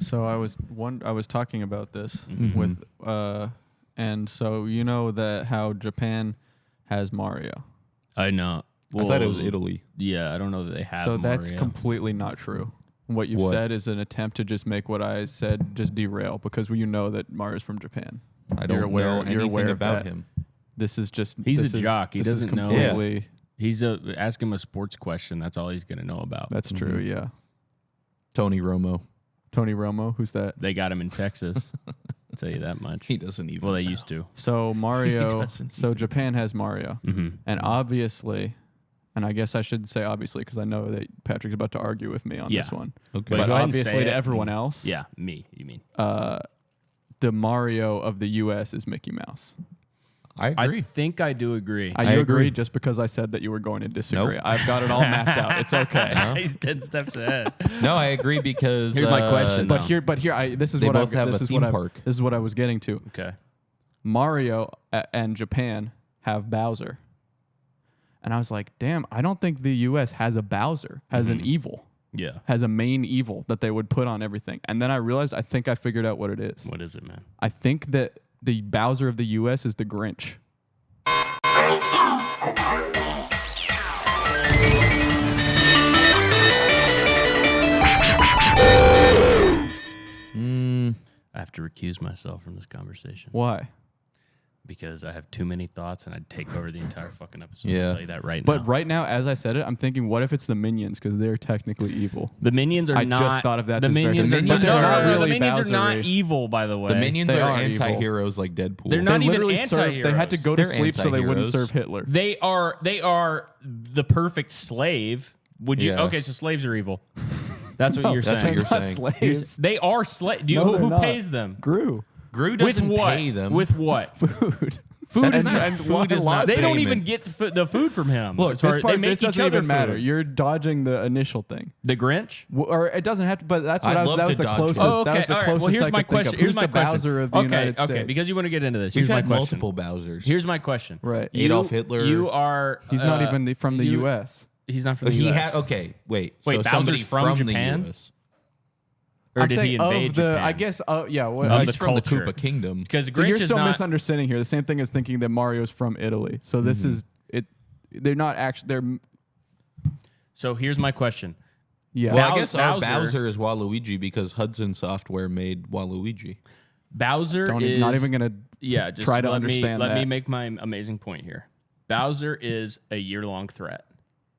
So I was talking about this with and so you know that how Japan has Mario. I know. Well, I thought it was Italy. Yeah, I don't know that they have. So Mario. that's completely not true. What you've said is an attempt to just make what I said just derail because you know that Mario's from Japan. I don't know anything about him. This is just he's a jock. He doesn't know. Yeah. He's ask him a sports question. That's all he's gonna know about. That's true. Yeah. Tony Romo. Tony Romo, who's that? They got him in Texas. I'll tell you that much. He doesn't even. Well, they know. used to. So Mario. So Japan has Mario, and obviously, and I guess I should say obviously because I know that Patrick's about to argue with me on this one. Okay. But obviously to everyone else, yeah, me. You mean? The Mario of the U.S. is Mickey Mouse. I agree. I think I do agree. I agree just because I said that you were going to disagree. Nope. I've got it all mapped out. It's okay. He's 10 steps ahead. No, I agree because Here's my question. But here, this is They what both have this a is theme what park. this is what I was getting to. Okay. Mario and Japan have Bowser, and I was like, damn, I don't think the U.S. has a Bowser, has an evil, has a main evil that they would put on everything. And then I realized I think I figured out what it is. What is it, man? I think that the Bowser of the U.S. is the Grinch. I have to recuse myself from this conversation. Why? Because I have too many thoughts and I'd take over the entire fucking episode. Yeah. I'll tell you that right now. But right now, as I said it, I'm thinking, what if it's the Minions because they're technically evil? The Minions are I not. just thought of that. The this very Minions are second. not. But they're not really the Minions are not Bowser-y. evil, by the way. The Minions They are are evil. anti-heroes like Deadpool. They're not They even literally anti-heroes. They had to go to They're sleep so they wouldn't anti-heroes. serve Hitler. They are the perfect slave. Would you? Yeah. Okay, so slaves are evil. That's what you're that's saying. what you're Not saying. slaves. They are slaves. No, they're Who not. pays them? Gru. Gru With doesn't what? pay them. With what? Food. Food is not- not. food is not They don't payment. even get the food from him. Look, As far this as- part, they make this each doesn't other even matter. food. You're dodging the initial thing. The Grinch. Or it doesn't have to, but that's what I'd I was, love that was to the dodge closest. it. Oh, okay. That was the All right. closest Well, here's I my could think question. of. Here's Who's my the question. Bowser of the United States? Okay, because you want to get into this. We've Here's my had question. multiple Bowsers. Here's my question. Right. Adolf Hitler. You are. He's not even from the you- U.S. He's not from the He U.S. had okay. Wait. Wait, so Bowser's somebody from Japan? the U.S. Or I'm did he saying invade of the, Japan? I guess, yeah. What, Of He's the from the culture. Koopa Kingdom. Because so Grinch you're is still not. misunderstanding here. The same thing as thinking that Mario's from Italy. So this is it. They're not actually. They're So here's my question. yeah. Well, I guess our Bowser- Bowser is Waluigi because Hudson Software made Waluigi. Bowser is not even gonna. Yeah, just try to let understand Let me that. make my amazing point here. Bowser is a year-long threat.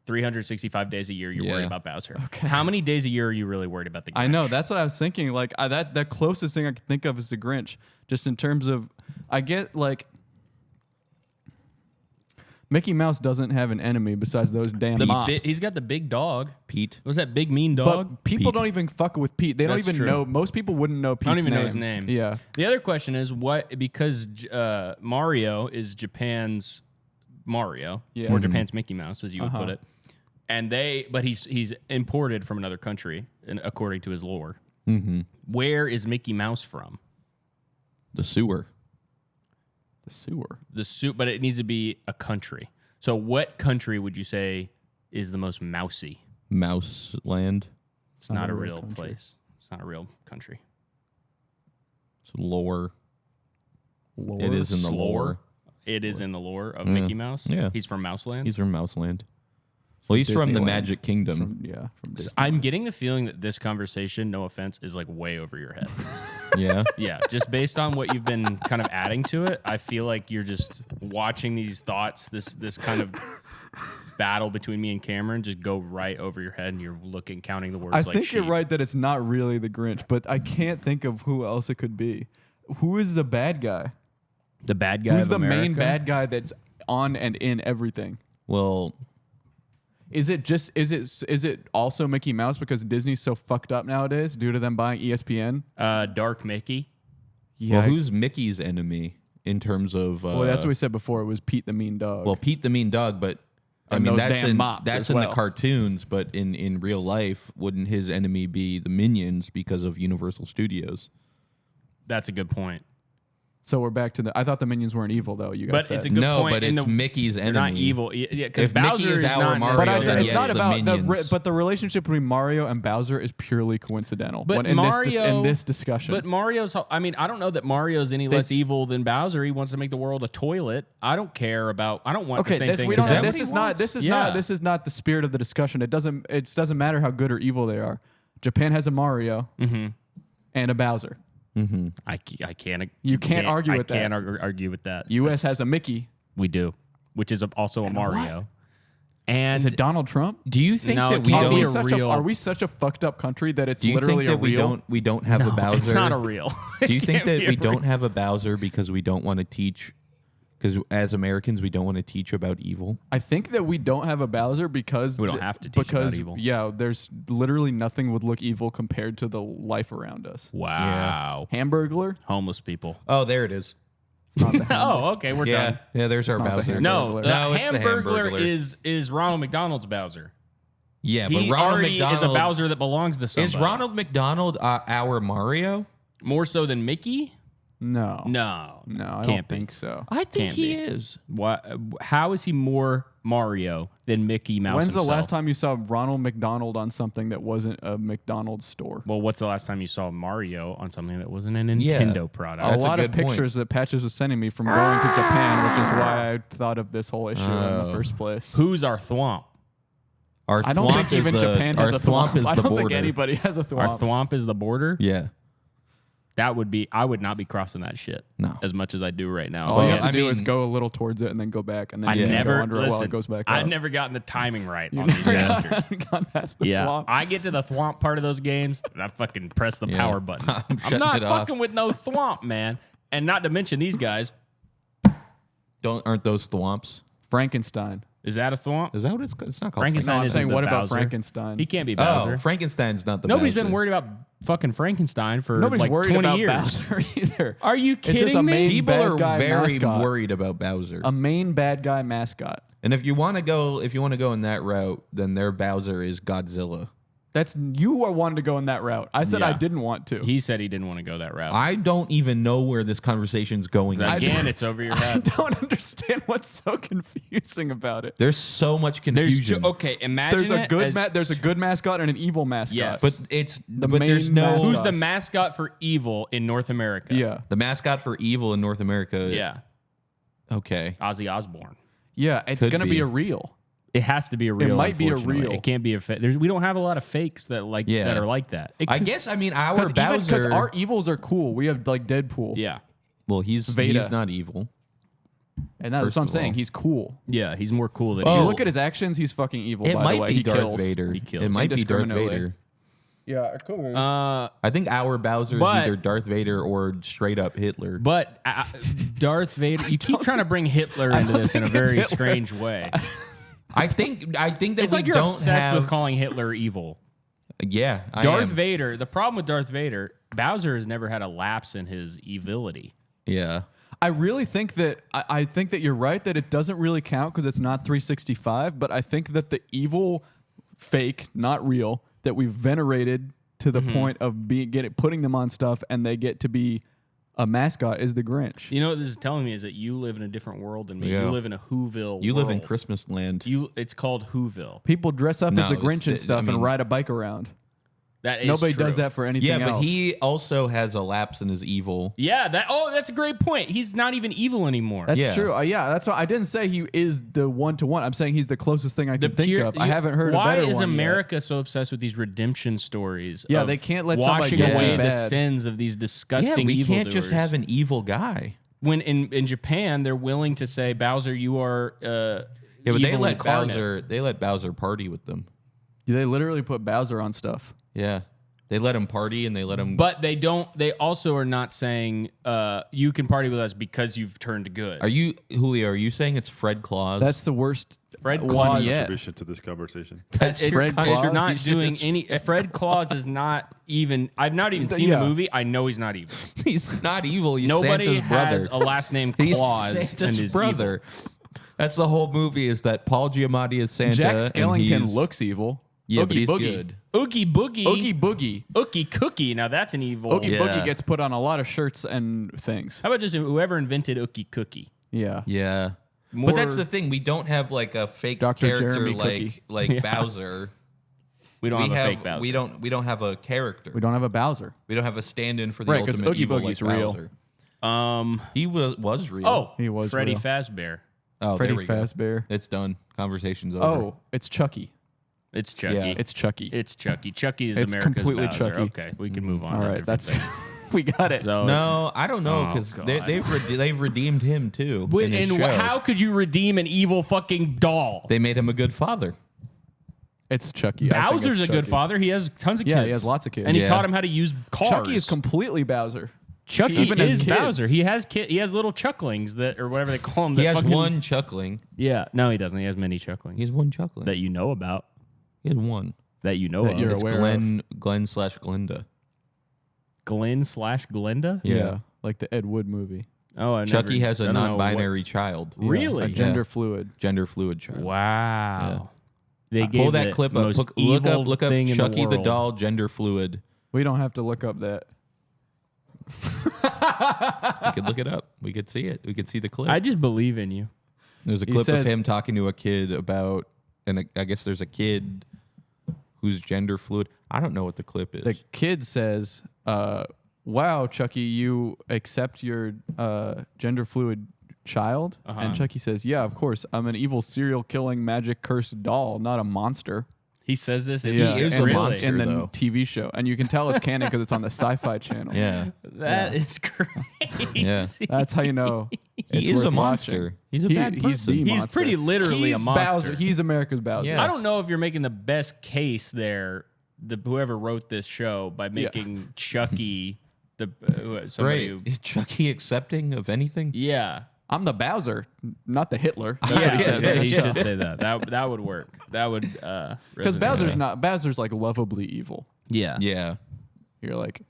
365 days a year, you're worried Yeah. about Bowser. Okay. How many days a year are you really worried about the Grinch? I know. That's what I was thinking. Like that. The closest thing I could think of is the Grinch. Just in terms of, I get like. Mickey Mouse doesn't have an enemy besides those damn mops. He's got the big dog. Pete. Was that big mean dog? But people Pete. don't even fuck with Pete. They don't That's even true. know. Most people wouldn't know Pete's I don't even know his name. Yeah. The other question is because Mario is Japan's Mario, Yeah. or Japan's Mickey Mouse, as you would Uh-huh. put it, but he's imported from another country, according to his lore. Mm-hmm. Where is Mickey Mouse from? The sewer. The sewer. But it needs to be a country. So what country would you say is the most mousy? Mouse Land. It's not a real place. It's not a real country. It's lore. Lore? It is in the lore. It is in the lore of Mickey Mouse. Yeah. He's from Mouseland. He's from Mouse Land. Well, he's from the Disneyland. Magic Kingdom. From Disney. I'm getting the feeling that this conversation, no offense, is like way over your head. Yeah. Yeah, just based on what you've been kind of adding to it, I feel like you're just watching these thoughts, this kind of battle between me and Cameron, just go right over your head, and you're counting the words. I like think you're sheep. right that it's not really the Grinch, but I can't think of who else it could be. Who is the bad guy? The bad guy. Who's of the main America? bad guy that's on and in everything? Well, Is it also Mickey Mouse because Disney's so fucked up nowadays due to them buying ESPN? Dark Mickey. Yeah. who's Mickey's enemy in terms of? well, that's what we said before. It was Pete the Mean Dog. Well, Pete the Mean Dog, but I And mean those that's damn in mops that's as in well. the cartoons, but in real life, wouldn't his enemy be the Minions because of Universal Studios? That's a good point. So we're back to the. I thought the minions weren't evil though. You guys But said. it's a good point. But it's Mickey's enemy. They're not evil. Yeah, because If Mickey Bowser is is our not Mario, but necessarily. it's yes, not the about minions. but the relationship between Mario and Bowser is purely coincidental. But in Mario, this discussion. But Mario's. I mean, I don't know that Mario's any less evil than Bowser. He wants to make the world a toilet. I don't care about. I don't want the same thing. We don't. as This everybody is not. wants. This is Yeah. not. This is not the spirit of the discussion. It doesn't. It doesn't matter how good or evil they are. Japan has a Mario and a Bowser. I can't. You can't argue with that. I can't argue with that. U.S. has a Mickey. We do, which is also a Mario. And Is it Donald Trump? Do you think No, that it we can't Are be we, don't? a such real- are we such a fucked up country that it's Do you literally think that a real? we don't have a Bowser? it's not a real. Do you think that we don't have a Bowser because we don't want to teach? Because as Americans, we don't want to teach about evil. I think that we don't have a Bowser because We don't have to teach about evil. Yeah, there's literally nothing would look evil compared to the life around us. Wow. Hamburglar? Homeless people. Oh, there it is. Oh, okay, we're Yeah, done. yeah. There's our not the Bowser. Hamburglar. No, No, it's the Hamburglar Hamburglar. is Ronald McDonald's Bowser. Yeah, but He Ronald already McDonald is a Bowser that belongs to somebody. Is Ronald McDonald our Mario? more so than Mickey? No. No, No, I Can't don't be. think so. I think Can't he be. is. What? How is he more Mario than Mickey Mouse? When's himself? the last time you saw Ronald McDonald on something that wasn't a McDonald's store? Well, what's the last time you saw Mario on something that wasn't a Nintendo product? A That's a lot of good point. pictures that Patches was sending me from going to Japan, which is why I thought of this whole issue in the first place. Who's our thwomp? Our I don't think even Japan has a thwomp. thwomp. I don't think border. anybody has a Our thwomp. thwomp is the border. Yeah. That would be. I would not be crossing that shit. No. As much as I do right now. All you Well, have to I do is mean- go a little towards it and then go back, and then I you can never go under it while listen, it goes back I've up. never gotten the timing right on You've these never bastards. gone past the Yeah, thwomp. I get to the thwomp part of those games, and I fucking press the Yeah. power button. I'm I'm shutting not it off. fucking with no thwomp, man. And not to mention these guys. Aren't those thwomps? Frankenstein. Is that a thwomp? Is that what it's called? It's not called Frankenstein No, I'm isn't saying the what about Bowser. Frankenstein? He can't be Bowser. Bowser. Oh, Frankenstein's not the Nobody's Bowser. been worried about fucking Frankenstein for Nobody's like worried 20 about years. Bowser either. Are you It's just kidding a me? main People bad are guy very mascot. worried about Bowser. A main bad guy mascot. And if you want to go in that route, then their Bowser is Godzilla. That's you are wanting to go in that route. I said I Yeah. didn't want to. He said he didn't want to go that route. I don't even know where this conversation's going. Again, it's over your I head. don't understand what's so confusing about it. There's so much There's confusion. okay. Imagine There's a it good as- there's a good mascot and an evil mascot. Yes. but it's but main there's no mascot. Who's the mascot for evil in North America? Yeah. the mascot for evil in North America. Yeah. Okay. Ozzy Osbourne. Yeah, it's Could gonna be. be a real. It has to be a real. might be a unfortunately. real. It can't be a fake. We don't have a lot of fakes that that are like that. It I could- guess our Because Bowser. our evils are cool. We have like Deadpool. Yeah. well, he's Veda. not evil. And that's First what I'm of saying. all. He's cool. Yeah. He's more cool than Oh. You you. look at his actions, he's fucking evil, It by might the way. be He Darth kills. Vader. He kills It might be Darth indiscriminately. Vader. Yeah, cool. I think our Bowser is But- either Darth Vader or straight up Hitler. But Darth Vader, you keep trying to bring Hitler into this in a think it's very Hitler. strange way. I think that It's we like you're don't obsessed have. with calling Hitler evil. Yeah, I Darth am. Vader, the problem with Darth Vader, Bowser has never had a lapse in his evility. Yeah. I really think that I think that you're right that it doesn't really count because it's not 365. But I think that the evil, fake, not real, that we've venerated to the point of putting them on stuff and they get to be a mascot is the Grinch. You know what this is telling me is that you live in a different world than me. Yeah. You live in a Whoville You live in world. Christmas land. It's called Whoville. People dress up as No, the Grinch it's- and stuff I mean- and ride a bike around. That is Nobody true. does that for anything Yeah, but else. he also has a lapse in his evil. Yeah, that's a great point. He's not even evil anymore. That's Yeah. true. Yeah, that's why I didn't say he is the one-to-one. I'm saying he's the closest thing I can think pure- of. I haven't heard a Why better is one yet. America so obsessed with these redemption stories? Yeah, of they can't let somebody washing get away the bad. sins of these Yeah, disgusting we evil can't just have an evil guy. When in Japan they're willing to say, Bowser, you are Yeah, but they evil incarnate. let Bowser party with them. They literally put Bowser on stuff. Yeah. They let him party and they let him. But they don't. They also are not saying you can party with us because you've turned good. Are you, Julio? Are you saying it's Fred Claus? That's the worst Fred one Claus yet. Contribution to this conversation. That's It's, Fred it's Claus? not He's doing just- any. Fred Claus is not even. I've not even seen Yeah. the movie. I know he's not evil. He's not evil. He's Nobody Santa's has brother. a last name He's Claus and Santa's is brother. That's the whole movie. Is that Paul Giamatti is Santa? Jack and Skellington he's- looks evil. Yeah, Oogie but he's Boogie. good. Oogie Boogie. Oogie Boogie. Oogie Cookie. Now that's an evil. Oogie Yeah. Boogie gets put on a lot of shirts and things. How about just whoever invented Oogie Cookie? Yeah. Yeah. More- But that's the thing. We don't have like a fake Dr. character Jeremy Cookie. like Yeah. Bowser. We don't have a fake Bowser. We don't have a character. We don't have a Bowser. We don't have a stand-in for the Right, 'cause ultimate Oogie evil Boogie's like real. Bowser. He was real. Oh, He was Freddy real. Fazbear. Oh, Freddy there we go. Fazbear. It's done. Conversation's over. Oh, it's Chucky. It's Chucky. Yeah, It's Chucky. It's Chucky. Chucky is It's America's completely Bowser. Chucky. Okay, we can move on. All to right, different that's things. we got it. So no, I don't know Oh, because God. they've redeemed him too. in his and show. how could you redeem an evil fucking doll? They made him a good father. It's Chucky. I think Bowser's it's a good Chucky. father. He has tons of kids. Yeah, he has lots of kids. And he Yeah. taught him how to use cars. Chucky is completely Bowser. Chucky Even as is kids. Bowser. He has He has little chucklings that, or whatever they call them. He that has fucking- one chuckling. Yeah, no, he doesn't. He has many chucklings He has one chuckling. that you know about. He has one. That you know That of. you're It's aware Glenn Glenn/Glenda. Glenn/Glenda. Yeah. Like the Ed Wood movie. Oh, I Chucky never, has I a don't know non-binary child. Yeah, Really? a gender fluid. Gender fluid child. What, wow. They Pull gave that it clip the up. most Look evil up thing in Chucky the world. doll gender fluid. We don't have to look up that. We could look it up. We could see it. We could see the clip. I just believe in you. There's a He clip says- of him talking to a kid about, and I guess there's a kid who's gender fluid. I don't know what the clip is. The kid says, "Wow, Chucky, you accept your gender fluid child?" And Chucky says, "Yeah, of course. I'm an evil serial killing magic cursed doll, not a monster." He says this. And Yeah, He is and a it's monster, in the though. TV show, and you can tell it's canon because it's on the Sci-Fi Channel. yeah, That is crazy. Yeah. That's how you know it's he is worth a monster. watching. He's a bad He's person. the He's monster. pretty literally He's a monster. Bowser. He's America's Bowser. Yeah. I don't know if you're making the best case there, whoever wrote this show, by making Chucky somebody who, Right? Is Chucky accepting of anything? yeah. I'm the Bowser, not the Hitler. That's what he Yeah, says. yeah, He yeah. should say that. That would work. That would Because resonate. Bowser's like lovably evil. Yeah. Yeah. You're like,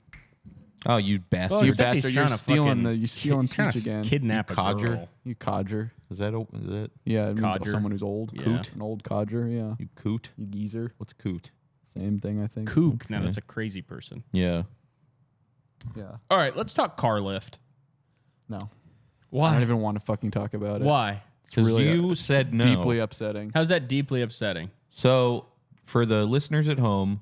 Oh, you bastard! oh, you Except he's bastard, trying you're to stealing fucking- you're stealing he's trying speech to again. kidnap You a codger. girl. You codger. Is that? Yeah, it means Codger. someone who's old. Yeah. Coot? An old codger, yeah. You coot? You geezer. What's coot? Same thing, I think. Kook. Now Okay. that's a crazy person. Yeah. Yeah. All right, let's talk car lift. No. I Why? don't even want to fucking talk about it. Why? It's Because really you said no. deeply upsetting. How's that deeply upsetting? So, for the listeners at home,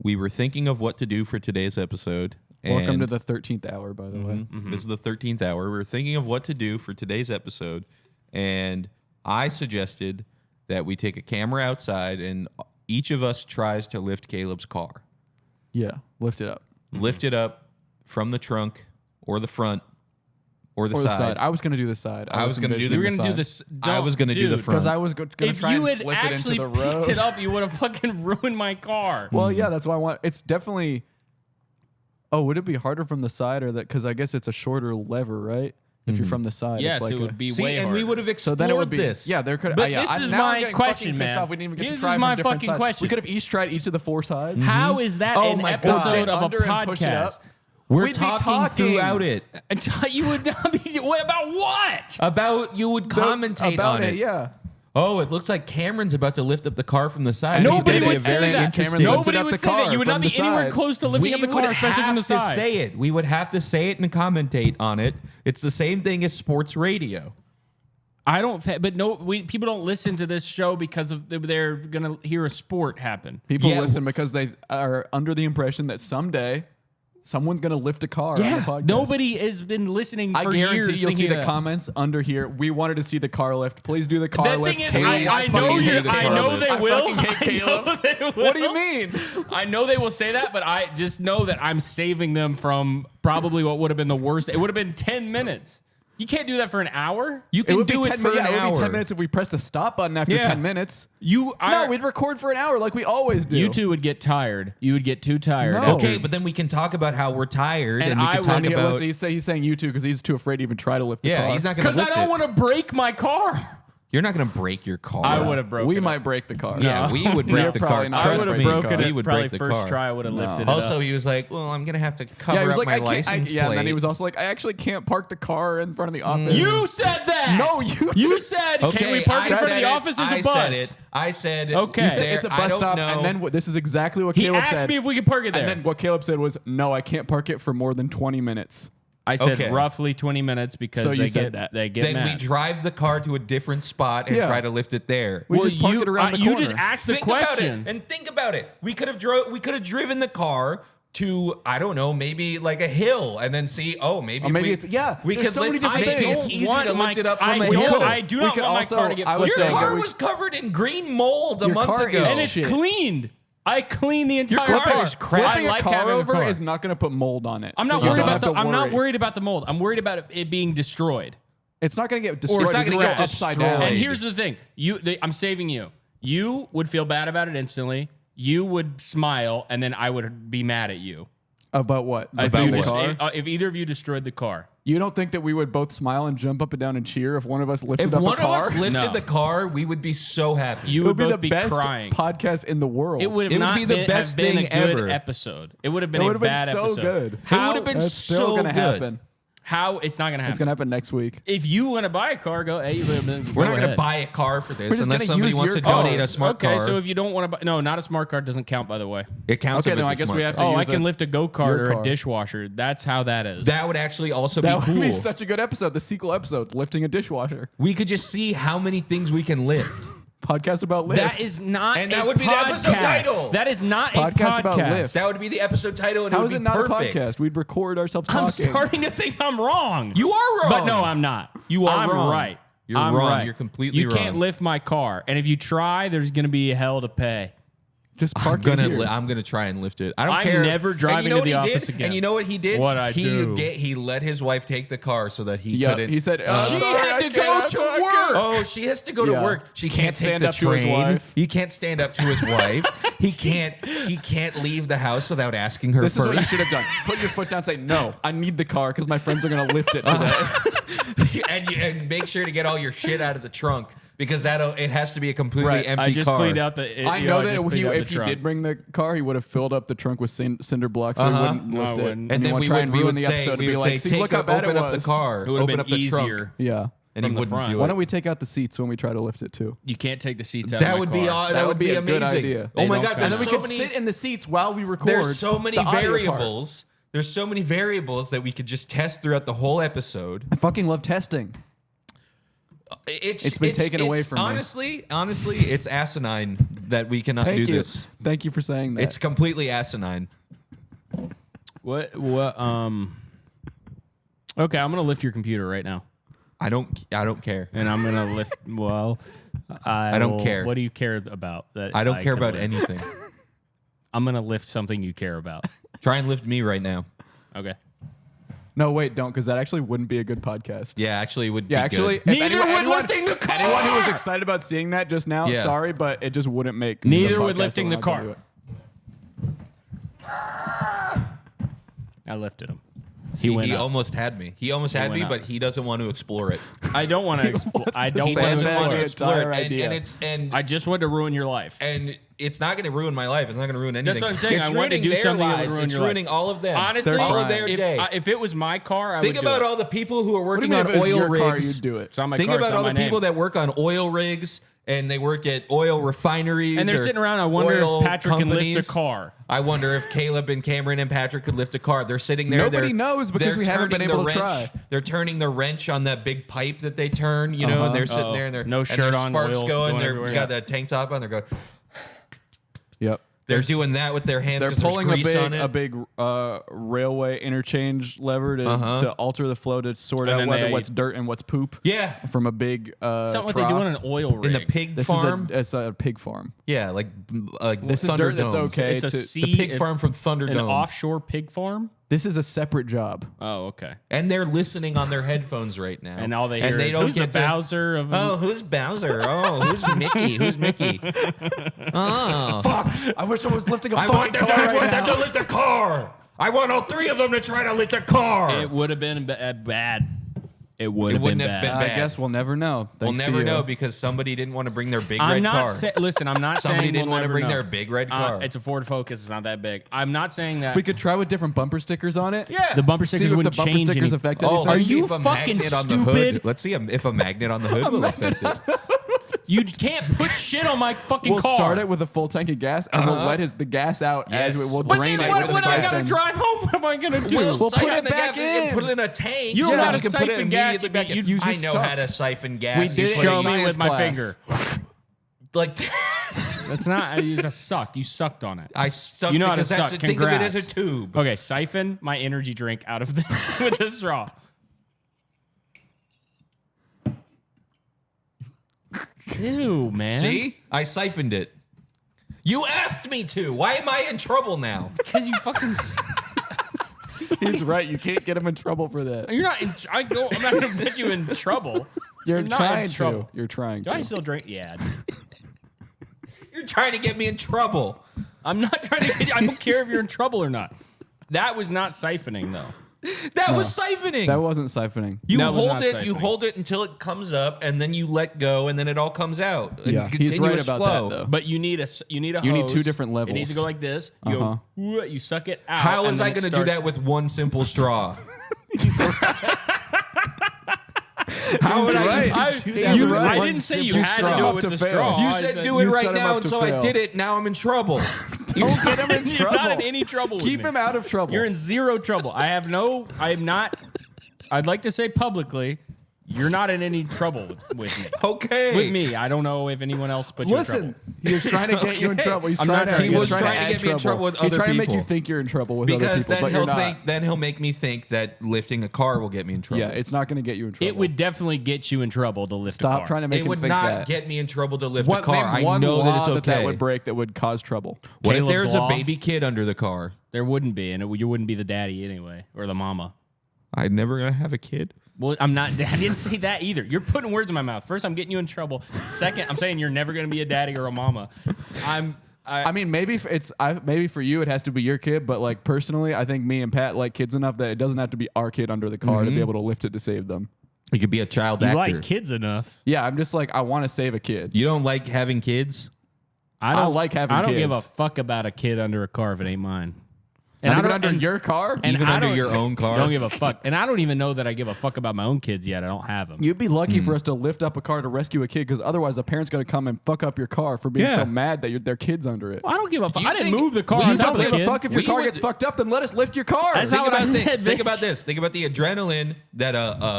we were thinking of what to do for today's episode. Welcome to and- the 13th hour, by the way. This is the 13th hour. We were thinking of what to do for today's episode, and I suggested that we take a camera outside and each of us tries to lift Caleb's car. Yeah. Lift it up. Lift it up from the trunk or the front or the Or side. the side. I was going to do the side. I was gonna do You were the going to do side. this. I was gonna do the front. Because I was going to If try you and had flip it into actually the picked road. it up, you would have fucking ruined my car. Well, yeah, that's why I want. It's definitely. Oh, would it be harder from the side or that? Because I guess it's a shorter lever, right? If you're from the side, yes, it's like it would be See, way and harder. we would have So explored then it would be this. Yeah, there could. But yeah, this is now I'm my getting question, fucking pissed man. off. We didn't even get This to try is my from different fucking sides. question. We could have each tried each of the four sides. How is that Oh an my God. episode Get of a under and push it podcast? up. We're We'd be talking talking. throughout it. You would not be. What about what? About you would commentate about on it. Yeah. Oh, it looks like Cameron's about to lift up the car from the side. Nobody did it would say very that. interesting. Nobody Lifted up would the say that. car You would not from be the anywhere side. close to lifting We up the would car, especially from the have to side. say it. We would have to say it and commentate on it. It's the same thing as sports radio. I don't. But no, people don't listen to this show because of they're gonna hear a sport happen. People Yeah. listen because they are under the impression that someday someone's going to lift a car on the podcast. Nobody has been listening I for years. guarantee you'll see thinking the that. comments under here. We wanted to see the car lift. Please do the car The lift. thing is, Caleb, I know fucking you. hate the I car know lift. they I will. fucking hate I know Caleb. they will. What do you mean? I know they will say that, but I just know that I'm saving them from probably what would have been the worst. It would have been 10 minutes. You can't do that for an hour. You It can would be do 10 it for minutes. an It hour. would be 10 minutes if we press the stop button after Yeah. 10 minutes. No, We'd record for an hour like we always do. You two would get tired. You would get too tired. No. after- Okay, but then we can talk about how we're tired, and, And we I can talk would- Yeah, about. listen, he's saying you two because he's too afraid to even try to lift the car. Yeah, he's not going to Because I don't want to break my car. You're not going to break your car. I would have broken We it. might break the car. Yeah, we would break the car. probably not. I would have broken We it. would Probably break the first car. try I would have lifted it Also, up. he was like, well, I'm going to have to cover Yeah, he was up like, my license plate. Yeah, and then he was also like, I actually can't park the car in front of the office. You said that. No, you said. Okay, Can we park in I front of said the it. office? There's I a bus. said it. I said, Okay. You said it's a I bus don't stop, know. and then this is exactly what He Caleb asked said. me if we could park it there. And then what Caleb said was, no, I can't park it for more than 20 minutes. I said Okay. roughly 20 minutes because So you they said get that. they get Then mad. we drive the car to a different spot and Yeah. try to lift it there. We just park it around the you corner. just asked the Think question. about it and think about it. We could have driven the car to, I don't know, maybe like a hill and then see, maybe Or maybe it's- yeah, we there's could so many lift different maybe things. it's easy want to my- lift it up I from a don't- hill. I do We not could want my also- car to get I was flipped Your saying over. car that we- was covered in green mold a Your month car ago. is And it's shit. cleaned. I cleaned the entire car car. is crap. I Flipping like a car having a over car. is not going to put mold on it. I'm So not you worried don't about have the. to I'm not worry. worried about the mold. I'm worried about it being destroyed. It's not going to get destroyed. It's not It's gonna gonna get go upside destroyed. down. And here's the thing: I'm saving you. You would feel bad about it instantly. You would smile, and then I would be mad at you. About what? If, About you the just- car? if either of you destroyed the car. You don't think that we would both smile and jump up and down and cheer if one of us lifted If up one a car? of us lifted No. the car, we would be so happy. You It would would be both the best crying. podcast in the world. It would have It would not be the been, best have been thing a good ever. episode. It would have been It a would have been bad so episode. good. How, It would have been That's so still gonna good. happen. How it's not going to happen. It's gonna happen next week. If you want to buy a car, go. Hey, We're not going to buy a car for this We're just unless gonna somebody use wants to your car. donate a smart car. Okay, so if you don't want to buy, no, not a smart car doesn't count. By the way. It counts. Okay, if then it's I a guess smart we have car. to Oh, I use can a- lift a go-kart your or a car. dishwasher. That's how that is. That would actually also be That cool. would be such a good episode. The sequel episode, lifting a dishwasher. We could just see how many things we can lift. Podcast about lift. That is not And a that would be the episode podcast. title. That is not Podcast a about podcast. lift. That would be the episode title, and How it is would it be not perfect. a podcast? We'd record ourselves I'm talking. starting to think I'm wrong. You are wrong. But no, I'm not. You are I'm wrong. right. You're I'm wrong. right. You're completely You can't wrong. lift my car, and if you try, there's going to be hell to pay. Just I'm park it gonna, here. I'm gonna try and lift it. I don't I'm care. never And driving you know to what the he office did? again. And you know what he did? What I do. He let his wife take the car so that he Yeah, couldn't. he said, She sorry, had I to can't, go I to can't. work. Oh, she has to go to Yeah. work. She Can't can't take stand the up to his train. wife. He can't stand up to his wife. He can't leave the house without asking her This is first. what you should have done. Put your foot down. Say no. I need the car because my friends are gonna lift it today. and make sure to get all your shit out of the trunk because it has to be a completely Right. empty I just car. cleaned out the. I you know I that just cleaned out if the he trunk. did bring the car, he would have filled up the trunk with cinder blocks so he wouldn't No, I lift it. wouldn't. And then then we try would, and we ruin would the say, episode and we be would like, say, see, look how bad it open up the was. car. It would have Open been up the trunk. easier. Yeah. And he from the wouldn't front. do Why it. don't we take out the seats when we try to lift it too? You can't take the seats out. That of my would car. be That would be a amazing. good idea. Oh my They don't god! count. And There's then we so could many. sit in the seats while we record. There's so many the audio part. variables. There's so many variables that we could just test throughout the whole episode. I fucking love testing. It's been taken away from me. Honestly, it's asinine that we cannot Thank do you. this. Thank you for saying that. It's completely asinine. What? Okay, I'm gonna lift your computer right now, I don't care. and I'm gonna lift. Well, I don't care. What do you care about? That I don't care can about lift? anything. I'm gonna lift something you care about. Try and lift me right now. Okay. No, wait, don't, because that actually wouldn't be a good podcast. Yeah, actually, it would be Yeah, actually, good. if anyone lifting the car. Anyone who was excited about seeing that just now, Yeah. sorry, but it just wouldn't make. Neither the would podcast, lifting so the we're not gonna car. do it. I lifted him. He went up. almost had me. He almost had went me, up. but he doesn't want to explore it. I don't want to explore. I don't He want doesn't to want to explore. explore it, entire and idea. I just wanted to ruin your life. And it's not going to ruin my life. It's not going to ruin anything. That's what I'm saying. It's I want to ruining do their something that would lives. ruin It's your life. ruining all of them. Honestly, all of their day. if it was my car, I Think would do about it. all the people who are What do working you mean on if it was oil your car, rigs. you'd do it? It's on my Think car. It's about on all the my people name. that work on oil rigs and they work at oil refineries. And they're or sitting around. I wonder oil if Patrick can lift companies. a car. I wonder if Caleb and Cameron and Patrick could lift a car. They're sitting there. Nobody they're- knows because they're we haven't been turning able the to wrench- try. They're turning the wrench on that big pipe that they turn, you know, Uh-huh. and they're sitting Oh, there and they're no and shirt there's on, sparks oil going. going They're everywhere. got the tank top on. They're going. Yep. They're doing that with their hands. They're 'cause there's pulling grease on it. a big railway interchange lever to alter the flow to sort And out then whether they- what's dirt and what's poop. Yeah, From a big It's not what trough. they do on an oil rig. in the pig This farm. is a pig farm. Yeah, like This is Thunderdome. dirt that's okay. It's a to- sea- The pig it- farm from Thunderdome. an offshore pig farm. This is a separate job. Oh, okay. And they're listening on their headphones right now. And all they hear is don't who's the get to- Bowser of? Oh, who's Bowser? Oh, who's Mickey? Who's Mickey? Oh, Fuck! I wish I was lifting a I fucking want them, car I right want them now. to lift a car. I want all three of them to try to lift a car. It would have been bad. it would have been bad. I guess we'll never know. We'll never know because somebody didn't want to bring their big red car. Listen, I'm not saying somebody didn't we'll want to bring know. their big red car. It's a Ford Focus. It's not that big. I'm not saying that. We could try with different bumper stickers on it. Yeah. The bumper stickers see if wouldn't the bumper change stickers anything. affect anything. Let's Are see you if a fucking magnet on the hood. stupid? Let's see if a magnet on the hood will affect it. You can't put shit on my fucking We'll car. start it with a full tank of gas, and we'll let the gas out as Yes. we will But drain then it with when a I gotta siphon. drive home, what am I gonna do? We'll put siphon it the back gas and in. put it in a tank. You don't know how to you can put it siphon gas. immediately back in. You I just know suck. how to siphon gas. We You did put it it Show in me science with my class. finger. like That's not. You just suck. You sucked on it. I suck You know how to because that's suck. think of it as a Congrats. tube. Okay, siphon my energy drink out of this with a straw. Ew, man. See? I siphoned it. You asked me to. Why am I in trouble now? Because you fucking. He's right. You can't get him in trouble for that. You're not. I'm not gonna put you in trouble. You're not trying in to. trouble. You're trying Do I to. still drink? Yeah. You're trying to get me in trouble. I'm not trying to get you. I don't care if you're in trouble or not. That was not siphoning, though. That was siphoning. That wasn't siphoning. You That was hold not it. You siphoning. hold it until it comes up, and then you let go, and then it all comes out. Yeah, he's right Continuous about flow. that, though. But you need a hose. You need two different It needs to go levels. like this. You go, you suck it out. How and is then I it going to do starts- that with one simple straw? How would right. I even do that? He's with right. I one didn't say you simple had straw? to do it Up with to the fail. straw. You I said said do it you right set him now, up and to so I fail. did it. Now I'm in trouble. Don't get him in You're trouble. not in any trouble with Keep me. him out of trouble. You're in zero trouble. I am not. I'd like to say publicly, you're not in any trouble with me. Okay. With me, I don't know if anyone else put you in Listen, trouble. he's trying to get you in Okay. trouble. He's I'm trying not to. trying- he's he was trying trying to add get me in trouble with He's other trying to make you people. think you're in trouble with other Because people, then but you're he'll not. think. Then he'll make me think that lifting a car will get me in trouble. Yeah, it's not going to get you in trouble. It would definitely get you in trouble to lift a Stop car. trying to make It him would think not that. get me in trouble to lift What, a car. name I one know law that it's okay. that would break that would cause trouble. What if Caleb's there's law? a baby kid under the car? There wouldn't be, and you wouldn't be the daddy anyway, or the mama. I'm never gonna have a kid. Well, I'm not. I didn't say that either. You're putting words in my mouth. First, I'm getting you in trouble. Second, I'm saying you're never going to be a daddy or a mama. I mean, maybe maybe for you it has to be your kid, but like personally, I think me and Pat like kids enough that it doesn't have to be our kid under the car to be able to lift it to save them. You could be a child You actor. like kids enough. Yeah, I'm just like I want to save a kid. You don't like having kids? I don't like having I don't give a kids. fuck about a kid under a car if it ain't mine. And I even don't- under and- your car, and Even I under don't- your own car? Don't give a fuck. And I don't even know that I give a fuck about my own kids yet. I don't have them. you'd be lucky for us to lift up a car to rescue a kid, because otherwise a parent's going to come and fuck up your car for being Yeah. so mad that their kid's under it. I don't give a fuck. You I didn't think- move the car we on You top don't of the give a kid. fuck if your We car would- gets fucked up, then let us lift your car. That's Think not what about I this. said, Think bitch. about this. Think about the adrenaline that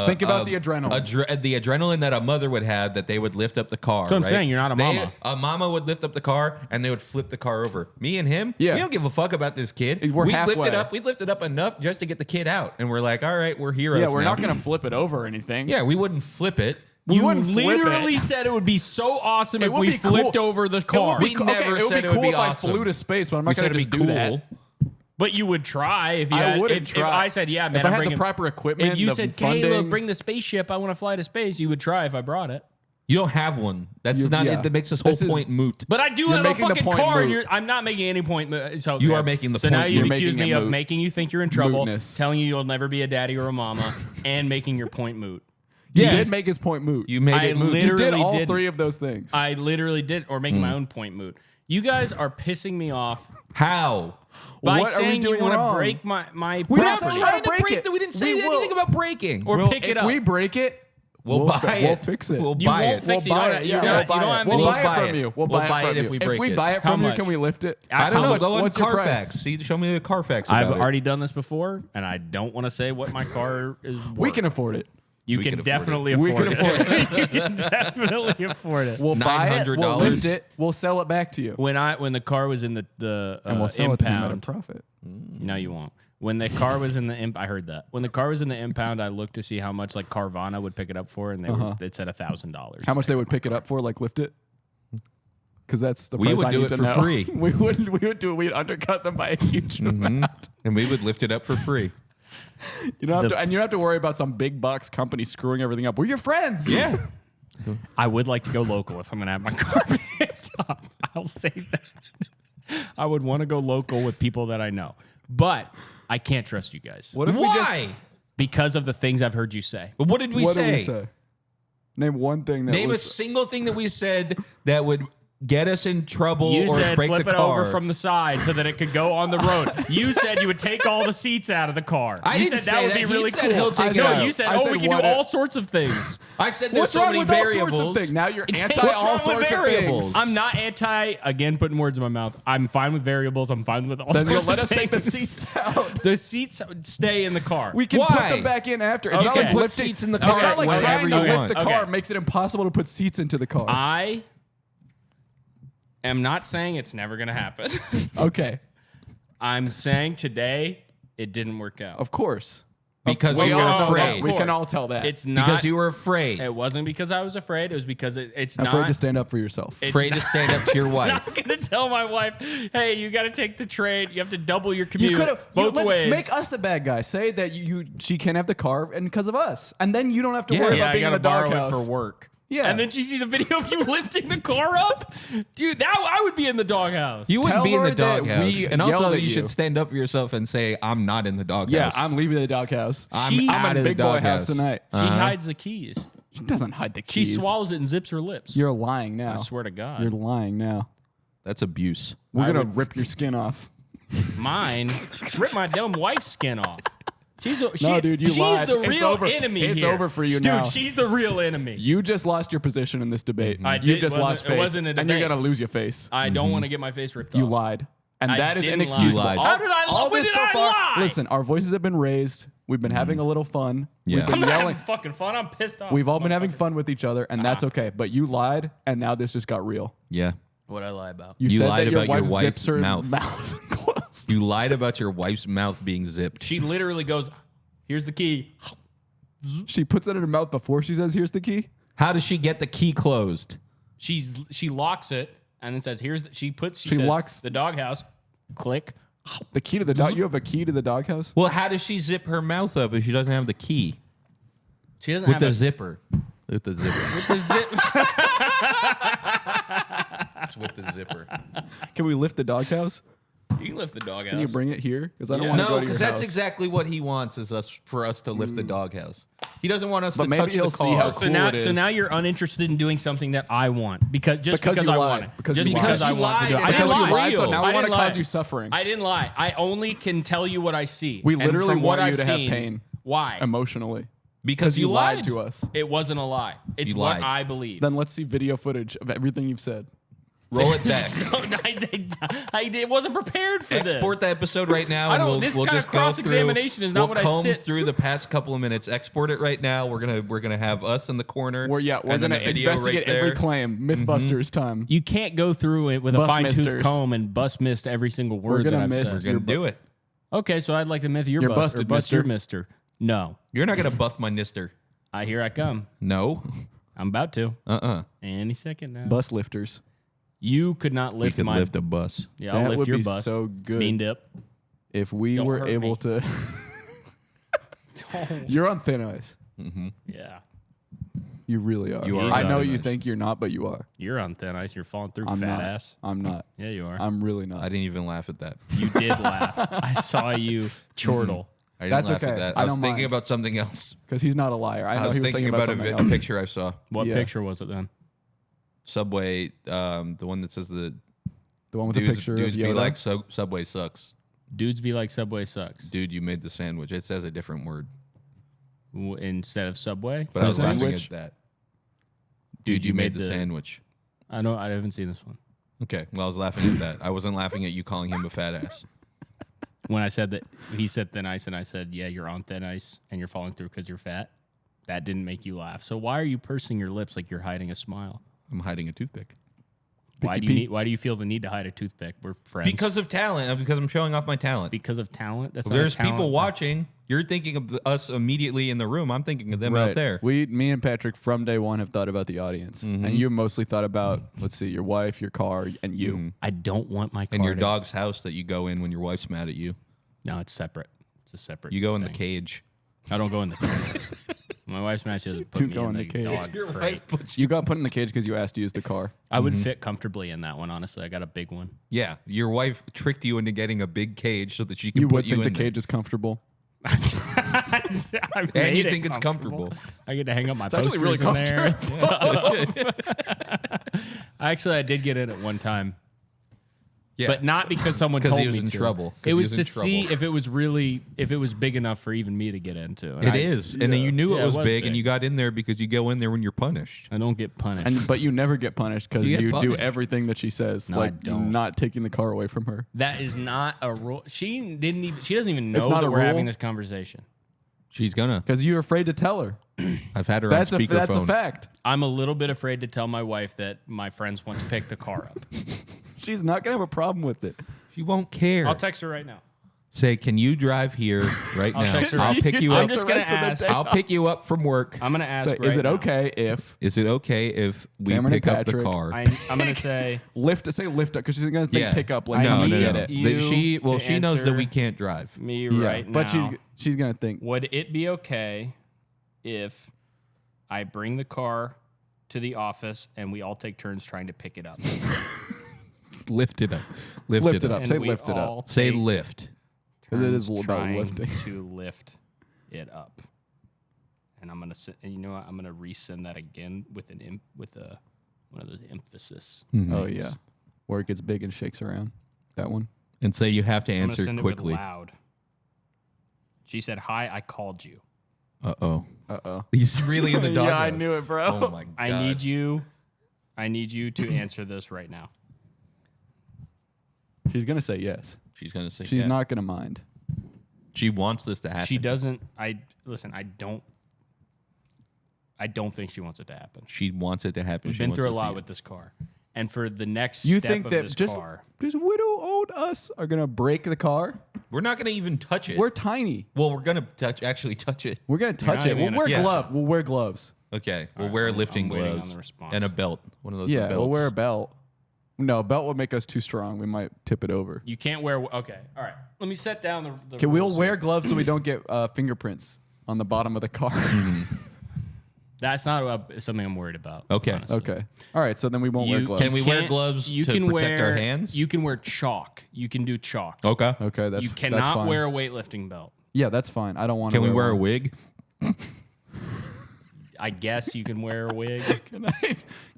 Think about the adrenaline. the adrenaline that a mother would have that they would lift up the car. That's what I'm right? saying, you're not a mama. A mama would lift up the car and they would flip the car over. Me and him, Yeah. we don't give a fuck about this kid. We're we halfway. lifted up. We lifted up enough just to get the kid out, and we're like, all right, we're heroes. Yeah, we're now. not going to flip it over or anything. Yeah, we wouldn't flip it. We You wouldn't flip literally it. said it would be so awesome It if would we be flipped cool. over the It car. would be, We never okay, it would said be it would cool be if awesome. I flew to space, but I'm We not said going to it'd just be do that. cool. But you would try if you I had, wouldn't if try. I said, yeah, man, If I I'm had the bringing, proper equipment, if you the said, funding, Caleb, bring the spaceship, I want to fly to space, you would try if I brought it. You don't have one. That's You- not yeah. it. That makes this whole This is- point moot. But I do You're have a making the fucking point car, and moot. I'm not making any point. So You are making the so point now you moot. accuse You're me making it of moot. making you think you're in trouble, Mootness. telling you you'll never be a daddy or a mama, and making your point moot. You Yes. did make his point moot. You made I it moot. You did literally all didn't. three of those things. I literally did, or making my own point moot. You guys are pissing me off How? by What are we saying you doing want to wrong? break my We property. didn't try to break it. We didn't say We will. anything about breaking. Or pick it if up. we break it, We'll buy it. We'll fix it. We'll You buy won't it. fix it. We'll You buy don't- it. you Yeah, don't- we'll you buy don't it. have We'll any- buy it buy from it. you. We'll buy it if we break If we it. buy it How from you, much? can we lift it? I don't know. What's- Go on what's your Carfax. price? See, show me the Carfax. I've about it. already done this before, and I don't want to say what my car is worth. We can afford it. You We can can afford it. definitely We afford can it. afford it. You can definitely afford it. We'll buy it. We'll $900. lift it. We'll sell it back to you, When the car was in the and we'll sell it to you at a impound, profit. no, you won't. When the car was in the I heard that. When the car was in the impound, I looked to see how much like Carvana would pick it up for, and it said $1,000. How much they would pick it up for? Like lift it? Because that's the We price would I do need it to for know. free. We wouldn't. We would do it. We'd undercut them by a huge amount. And we would lift it up for free. You don't have to, and you don't have to worry about some big box company screwing everything up. We're your friends. Yeah. I would like to go local if I'm going to have my car picked up. I'll say that. I would want to go local with people that I know, but I can't trust you guys. What if Why? Because of the things I've heard you say. But what did we What say? did we say? Name one thing that Name was... a single thing that we said that would get us in trouble You or said break flip the it car. over from the side so that it could go on the road. You said you would take all the seats out of the car. I You didn't said that say would that. be He really said cool. he'll take it No, out. you said, I said we can do what all sorts of things. I said there's What's so wrong many with variables. all sorts of things? Now you're anti What's all wrong with sorts of variables? things. I'm not anti, again, putting words in my mouth. I'm fine with variables. I'm fine with all Then you'll sorts let of us take the things. seats out. The seats stay in the car. We can put Why? them back in after. It's Okay. not like Put lifting seats in the It's car not like whenever trying to you lift want. the car Okay. makes it impossible to put seats into the car. I am not saying it's never going to happen. Okay, I'm saying today it didn't work out. of course. Because We you were all know afraid. that. We can all tell that. It's not. Because you were afraid. It wasn't because I was afraid. It was because it's afraid not. to stand up for yourself. It's Afraid not- to stand up to your I'm wife. not going to tell my wife, hey, you got to take the train. You have to double your commute You could have both ways. make us the bad guy. Say that she can't have the car and because of us, and then you don't have to worry yeah, about I being in got the to borrow it doghouse. for work. Yeah. And then she sees a video of you lifting the car up. Dude, I would be in the doghouse. You wouldn't Tell be in the her that doghouse. we And also, yelled at you you. should stand up for yourself and say, I'm not in the doghouse. Yeah, I'm leaving the doghouse. I'm I'm out in of the big boy house doghouse. tonight. She hides the keys. She doesn't hide the She keys. swallows it and zips her lips. You're lying now. I swear to God. You're lying now. That's abuse. We're I gonna would- rip your skin off. Mine, rip my dumb wife's skin off. No, dude, you she's lied. the It's real over. enemy It's here. over for you Dude, now. she's the real enemy. You just lost your position in this debate. I You did- just wasn't- lost it face, wasn't a and you're debate. gonna lose your face. I don't want to get my face ripped You off. lied, and I that is didn't inexcusable. lie. You lied. How did I lie? All When this did so I far. lie? Listen, our voices have been raised. We've been having a little fun. Yeah. We've I'm been not yelling. having fucking fun. I'm pissed off. We've all been having fun with each other, and that's okay. But you lied, and now this just got real. Yeah. What'd I lie about? You, You said lied that your about your wife wife's zips her mouth. closed. You lied about your wife's mouth being zipped. She literally goes, here's the key. She puts it in her mouth before she says, "Here's the key." How does she get the key closed? She locks it and then says, here's the, she She says, locks- the doghouse. Click. The key to the dog. You have a key to the doghouse. Well, how does she zip her mouth up if she doesn't have the key? She doesn't With have the a zipper. With the zipper. with the zip. It's with the zipper. Can we lift the doghouse? You can lift the doghouse. Can you bring it here? Because I don't Yeah. want to go No, to your because house. that's exactly what he wants is for us to lift the doghouse. He doesn't want us But to maybe touch he'll the see car. how So cool now, it so is. now you're uninterested in doing something that I want because Because you I lied. want it. Because Just you because lied. I want to do it. Because I didn't you lie. lied, so now I we want to didn't cause lie. you suffering. I didn't lie. I only can tell you what I see. We And literally from what want you I've to have seen, pain. Why? Emotionally. Because You lied to us. It wasn't a lie. It's You what lied. I believe. Then let's see video footage of everything you've said. Roll it back. I wasn't prepared for this. Export the episode right now. I and don't- we'll, this we'll kind just of go cross-examination is through- not we'll what I comb sit- through the past couple of minutes. Export it right now. We're gonna have us in the corner. We're and then gonna the video investigate right every there. claim. Mythbusters time. You can't go through it with a Bust fine-tooth misters. comb and bust missed every single word gonna that I've miss said. We're gonna do it. Okay, so I'd like to myth your You're bust or busted, bust your mister. mister. No. You're not gonna buff my nister. Here I come. No. I'm about to. Any second now. Bus lifters. You could not We lift could my... lift a bus. Yeah, That I'll lift would your be bus. so good. Bean dip. If we Don't were hurt able me. to. You're on thin ice. Yeah. You really are. You are I on know thin you ice. think you're not, but you are. You're on thin ice. You're falling through, I'm fat not. ass. I'm not. Yeah, you are. I'm really not. I didn't even laugh at that. You did laugh. I saw you chortle. I didn't That's laugh okay. at that. I I was don't thinking mind. about something else. Because he's not a liar. I know I was he was thinking thinking about something a else. picture I saw. What Yeah. picture was it then? Subway, the one that says the The one with the dudes, picture dudes of be Yoda. like Subway sucks. Dudes be like Subway sucks. Dude, you made the sandwich. It says a different word. Instead of Subway? But I was laughing Sandwich? at that. Dude, you made the sandwich. I know. I haven't seen this one. Okay, well, I was laughing at that. I wasn't laughing at you calling him a fat ass. When I said that, he said thin ice, and I said, yeah, you're on thin ice, and you're falling through because you're fat. That didn't make you laugh. So why are you pursing your lips like you're hiding a smile? I'm hiding a toothpick. Why do you Why do you feel the need to hide a toothpick? We're friends. Because of talent. Because I'm showing off my talent. Because of talent. That's not There's a talent. people watching. You're thinking of us immediately in the room. I'm thinking of them Right. out there. Me and Patrick from day one have thought about the audience. Mm-hmm. And you mostly thought about, let's see, your wife, your car, and you. Mm-hmm. I don't want my car And your to- dog's house that you go in when your wife's mad at you. No, it's separate. It's a separate. You go in the thing. cage. I don't go in the cage. My wife's mad. She doesn't put You me go in in the the cage. dog Your crate. wife puts You got put in the cage because you asked to use the car. I Mm-hmm. would fit comfortably in that one. Honestly, I got a big one. Yeah, your wife tricked you into getting a big cage so that she can You put would you think in the there. cage is comfortable. And you think it's comfortable. I get to hang up my It's posters actually really in there. comfortable. Actually, I did get in at one time. Yeah. But not because someone told he was me in to. trouble. 'Cause It he was was in to see trouble. if it was big enough for even me to get into. And It is. And then you knew Yeah, it was big, and you got in there because you go in there when you're punished. I don't get punished. But you never get punished because You you, get do punished. everything that she says, No, I like don't. not taking the car away from her. That is not a rule. She doesn't even know It's not that a we're rule? having this conversation. She's gonna. Because you're afraid to tell her. I've had her That's on a speakerphone. that's a fact. I'm a little bit afraid to tell my wife that my friends want to pick the car up. She's not gonna have a problem with it. She won't care. I'll text her right now. Say, can you drive here right I'll now? text her. I'll pick you I'm up. just the gonna rest of the ask. day. I'll pick you up from work. I'm gonna ask. So, right is it now. okay if Is it okay if we Cameron and pick up the Patrick, car? I'm gonna say lift up? Because she's gonna think pick up like no, come no, and no. get it. You She to knows that answer we can't drive. me Yeah, right but now. she's gonna think. Would it be okay if I bring the car to the office and we all take turns trying to pick it up? Lift it up. Lift it up. And Say we lift it up. all Say take lift. 'Cause it is turns about trying lifting. to lift it up. And I'm gonna and you know what? I'm gonna resend that again with one of those emphasis. Oh yeah, where it gets big and shakes around. That one. And say you have to I'm gonna answer send quickly. it with loud. She said, "Hi, I called you. Uh-oh. Uh-oh. He's really in the dog. Yeah, I knew it, bro. Oh my god. I need you to answer this right now." She's gonna say yes. She's gonna say She's yeah. not gonna mind. She wants this to happen. She doesn't. I don't think she wants it to happen. She wants it to happen. We've She been wants through a to see lot it. with this car, and for the next You step think of that this just car, widow old us are gonna break the car? We're not gonna even touch it. We're tiny. well, we're gonna actually touch it. We're gonna touch not it. even We'll gonna wear touch gloves. We'll wear gloves. Okay. We'll right, wear I'm lifting waiting on gloves the response. and a belt. One of those Yeah, belts. we'll wear a belt. No, a belt would make us too strong. We might tip it over. you can't wear. Okay, all right. Let me set down the. Okay, we'll rules wear here. gloves so we don't get fingerprints on the bottom of the car. That's not something I'm worried about. Okay. honestly. Okay. All right. So then we won't wear You- gloves. Can we wear can't- gloves you to can protect our wear- hands? You can wear chalk. You can do chalk. Okay. Okay. That's You that's cannot fine. wear a weightlifting belt. Yeah, that's fine. I don't want to. Can we wear a one. wig? I guess you can wear a wig.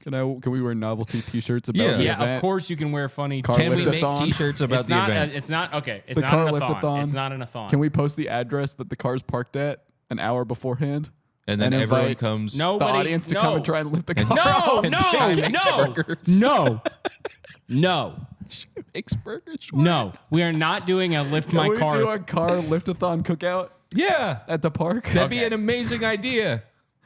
Can we wear novelty T-shirts about Yeah. the Yeah, event? of course you can wear funny. Car Can we make lift-a-thon? T-shirts about It's the not. event? It's not okay. It's The not car an a-thon. lift-a-thon. It's not an a-thon. Can we post the address that the car's parked at an hour beforehand? and then and everyone invite comes. The Nobody- audience to come and try and lift the car. No, out. no, no. Makes burgers. No, we are not doing a lift Can my we car. do a car lift-a-thon cookout Yeah. at the park? That'd be an amazing idea.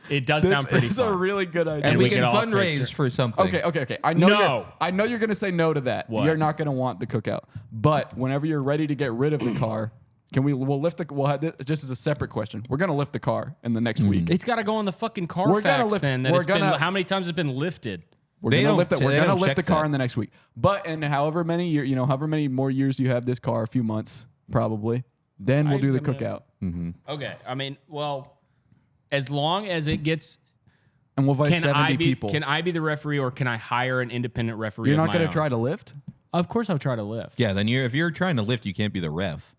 It does This sound pretty is fun. a really good idea. And we we can could all take fundraise turns. for something. Okay. I know. No. I know you're gonna say no to that. What? You're not gonna want the cookout. But whenever you're ready to get rid of the car, we'll lift the. We'll have this just as a separate question. We're gonna lift the car in the next week. It's got to go on the fucking We're gonna Carfax lift- then. That we're it's been, gonna- how many times has it been lifted? We're They gonna don't lift it. say- We're they gonna don't lift the check car that. in the next week. But in however many however many more years you have this car, a few months probably, then we'll do the cookout Okay, I mean, well, as long as it gets. and we'll invite 70 people. Can I be the referee, or can I hire an independent referee? You're of not my gonna own? try to lift? Of course, I'll try to lift. Yeah. Then if you're trying to lift, you can't be the ref.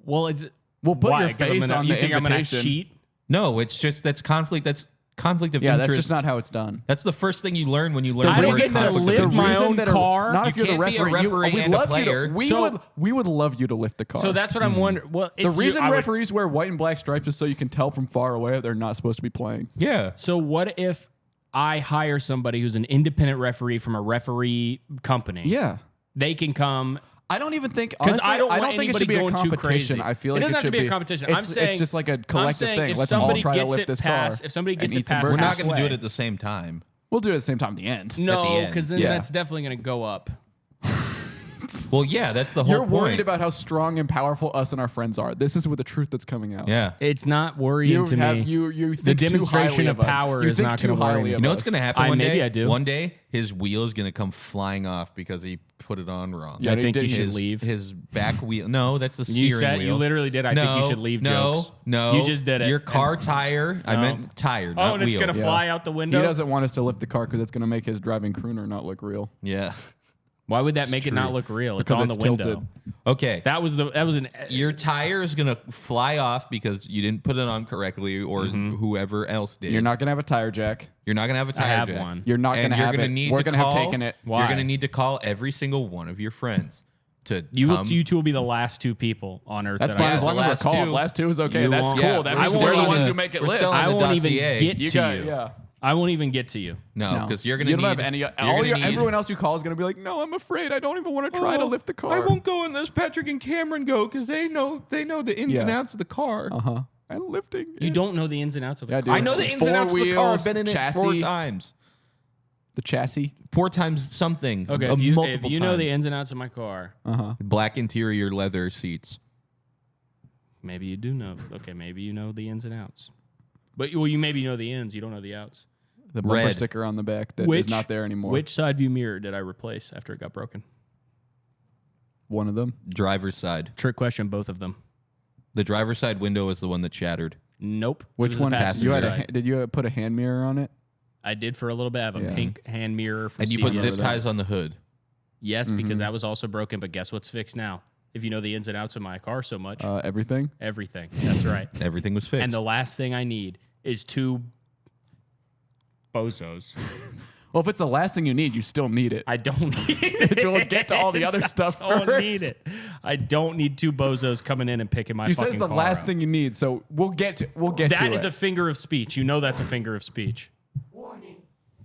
Well, it's We'll put why? your 'Cause I'm face gonna- on you the think I'm gonna invitation. cheat? No, it's just that's conflict. That's conflict of Yeah, interest. that's just not how it's done. That's the first thing you learn when you learn. I the don't word get to conflict of lift interest. my reason own that car. Not You if you're the can't be a referee. referee we'd and a love player. You to, So- we would love you to lift the car. So that's what I'm wondering. Well, the it's reason I would- referees wear white and black stripes is so you can tell from far away that they're not supposed to be playing. Yeah. So what if I hire somebody who's an independent referee from a referee company? Yeah. They can come. I don't even think Because honestly, I don't want think it anybody should be a going too competition. crazy. I feel It like doesn't have to should be a competition. I'm It's saying just like a I'm collective saying thing. if Let's all somebody try to gets lift it this past, car. if somebody and gets it eat some past burgers. We're not going to do halfway. it at the same time. We'll do it at the same time at the end. No, end. because then Yeah. that's definitely going to go up. Well, yeah, that's the whole You're point. worried about how strong and powerful us and our friends are. This is with the truth that's coming out. Yeah. It's not worrying You to have me. you The think too demonstration highly of us. power You is think not too gonna worry highly me. of You know us. what's going to happen one maybe day? I do. One day, his wheel is going to come flying off because he put it on wrong. Yeah, I think you did- should his, leave. His back wheel. No, that's the You steering said wheel. you literally did. I think you should leave. No, jokes. no. You just did it. Your car tire. I No. meant tire, Oh, not and it's wheel. gonna Yeah. fly out the He window. doesn't want us to lift the car because it's going to make his driving crooner not look real. Yeah. Why would that make it not look real? It's on the window. Tilted. Okay. That was an. Your tire is gonna fly off because you didn't put it on correctly, or whoever else did. You're not gonna have a tire jack. You're not gonna have a tire I have jack. one. You're not gonna have it. We're gonna have taken it. Why? You're gonna need to call every single one of your friends to You two will be the last 2 people on Earth. That's that fine I as long as we're called. Last 2 is okay. You That's won't- cool. Yeah, That I means won't we're the even- ones who make it we're live. still in I the won't even dossier. get You to got, you. yeah. I won't even get to you. No, because you're gonna You need. don't have any. Everyone else you call is gonna be like, no, I'm afraid. I don't even want to try to lift the car. I won't go unless Patrick and Cameron go because they know the ins and outs of the car. And lifting. You don't know the ins and outs of the Yeah, car. dude. I know the ins and outs of the car. I've been in it 4 chassis. times. The chassis. 4 times something. Okay, of if you multiple know the times. ins and outs of my car, Black interior leather seats. maybe you do know. Okay, maybe you know the ins and outs. But you maybe know the ins, you don't know the outs. The bumper Red. sticker on the back that is not there anymore. Which side view mirror did I replace after it got broken? one of them? Driver's side. Trick question, both of them. The driver's side window is the one that shattered. Nope. Which It was the one? passenger You had side. did you put a hand mirror on it? I did for a little bit. I have a pink hand mirror from And you put CVS. zip ties on the hood. Yes, because that was also broken. But guess what's fixed now? If you know the ins and outs of my car so much, Everything. everything. That's right. Everything was fixed. And the last thing I need is 2 bozos. Well, if it's the last thing you need, you still need it. I don't need it. We'll get to all the other stuff I don't first. need it. I don't need 2 bozos coming in and picking my You fucking said it's the car last up. thing you need, so we'll get to That is it. a figure of speech. You know that's a figure of speech.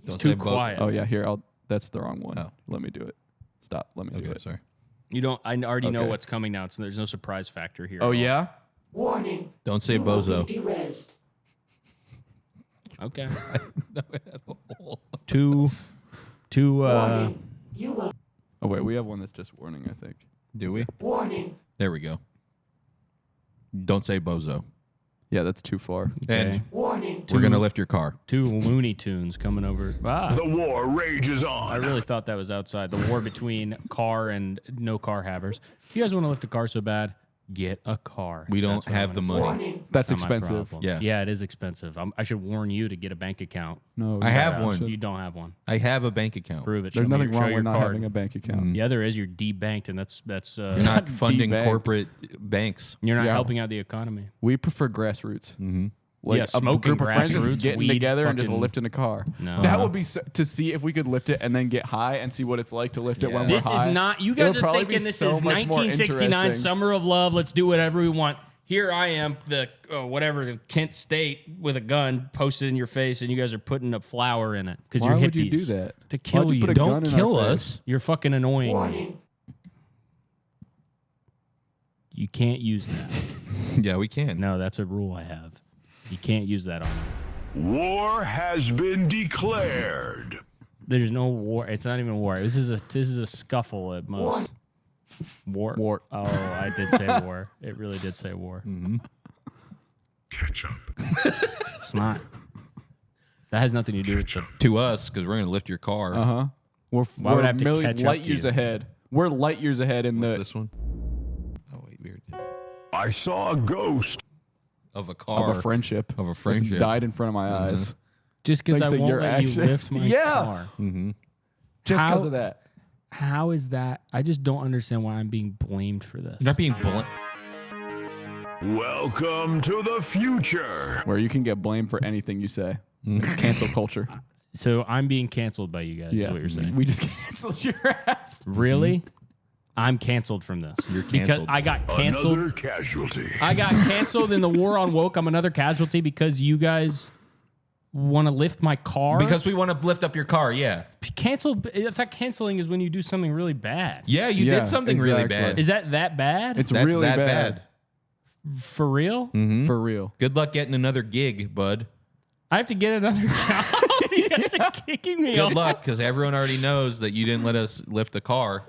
It's Don't too say bo- quiet. Oh yeah, here that's the wrong one. Oh. Let me do it. Stop. Let me do Okay, it. sorry. You don't. I already know Okay. what's coming now, so there's no surprise factor here. Oh at all. yeah. Warning. Don't say You will be bozo. derezed. Okay. Two. Warning. You will. Oh wait, we have one that's just warning. I think. Do we? Warning. There we go. Don't say bozo. Yeah, that's too far. And Warning. we're going to lift your car. 2 Looney Tunes coming over. Ah, The war rages I on. really thought that was outside. The war between car and no car havers. If you guys want to lift a car so bad, get a car. We don't That's what have I'm the gonna money. say. Warning. That's Not my expensive. problem. Yeah. Yeah, it is expensive. I should warn you to get a bank account. No, I have sorry, one. should- You don't have one. I have a bank account. Prove it. There's Show me nothing show wrong your with not card. having a bank account. Yeah, there is. You're debanked, and that's You're not funding debanked. corporate banks. you're not Yeah. helping out the economy. We prefer grassroots. Mm-hmm. Like Yeah, a smoking group of friends just grassroots, getting weed, together and just fucking- lifting a car. No. That would be to see if we could lift it and then get high and see what it's like to lift it when we're This high. is not. You It guys would are probably thinking be this so is much more 1969 interesting. Summer of Love. Let's do whatever we want. Here I am, the Kent State with a gun posted in your face, and you guys are putting a flower in it because Why you're hippies. would you do that? To kill Why'd you you. put a Don't gun in our kill face? us. You're fucking annoying me. Warning. You can't use that. Yeah, we can. No, that's a rule I have. You can't use that on me. War has been declared. There's no war. It's not even war. This is a scuffle at most. War. War. Oh, I did say war. It really did say war. Catch up. It's not. That has nothing to do with the. To us, because we're going to lift your car. We're, Why would we're I have to million catch up light to years you? ahead. We're light years ahead in What's the this one? Oh, wait, weird. I saw a ghost. Of a car. of a friendship. Of a It's friendship. died in front of my eyes. Just because Thanks I to won't your let you action. lift my Yeah. car. Just How- because of that. How is that? I just don't understand why I'm being blamed for this. You're not being blunt. Welcome to the future. Where you can get blamed for anything you say. It's cancel culture. So I'm being canceled by you guys. Yeah. Is what you're saying? We just canceled your ass. Really? I'm canceled from this. You're Because canceled. I got canceled. Another casualty. I got canceled in the war on woke. I'm another casualty because you guys want to lift my car. Because we want to lift up your car, yeah. canceled. I thought canceling is when you do something really bad. Yeah, you Yeah, did something really exactly. bad. Is that bad? It's That's really that bad. For real? For real. Good luck getting another gig, bud. I have to get another job. You guys are kicking me off. Good luck, because everyone already knows that you didn't let us lift the car.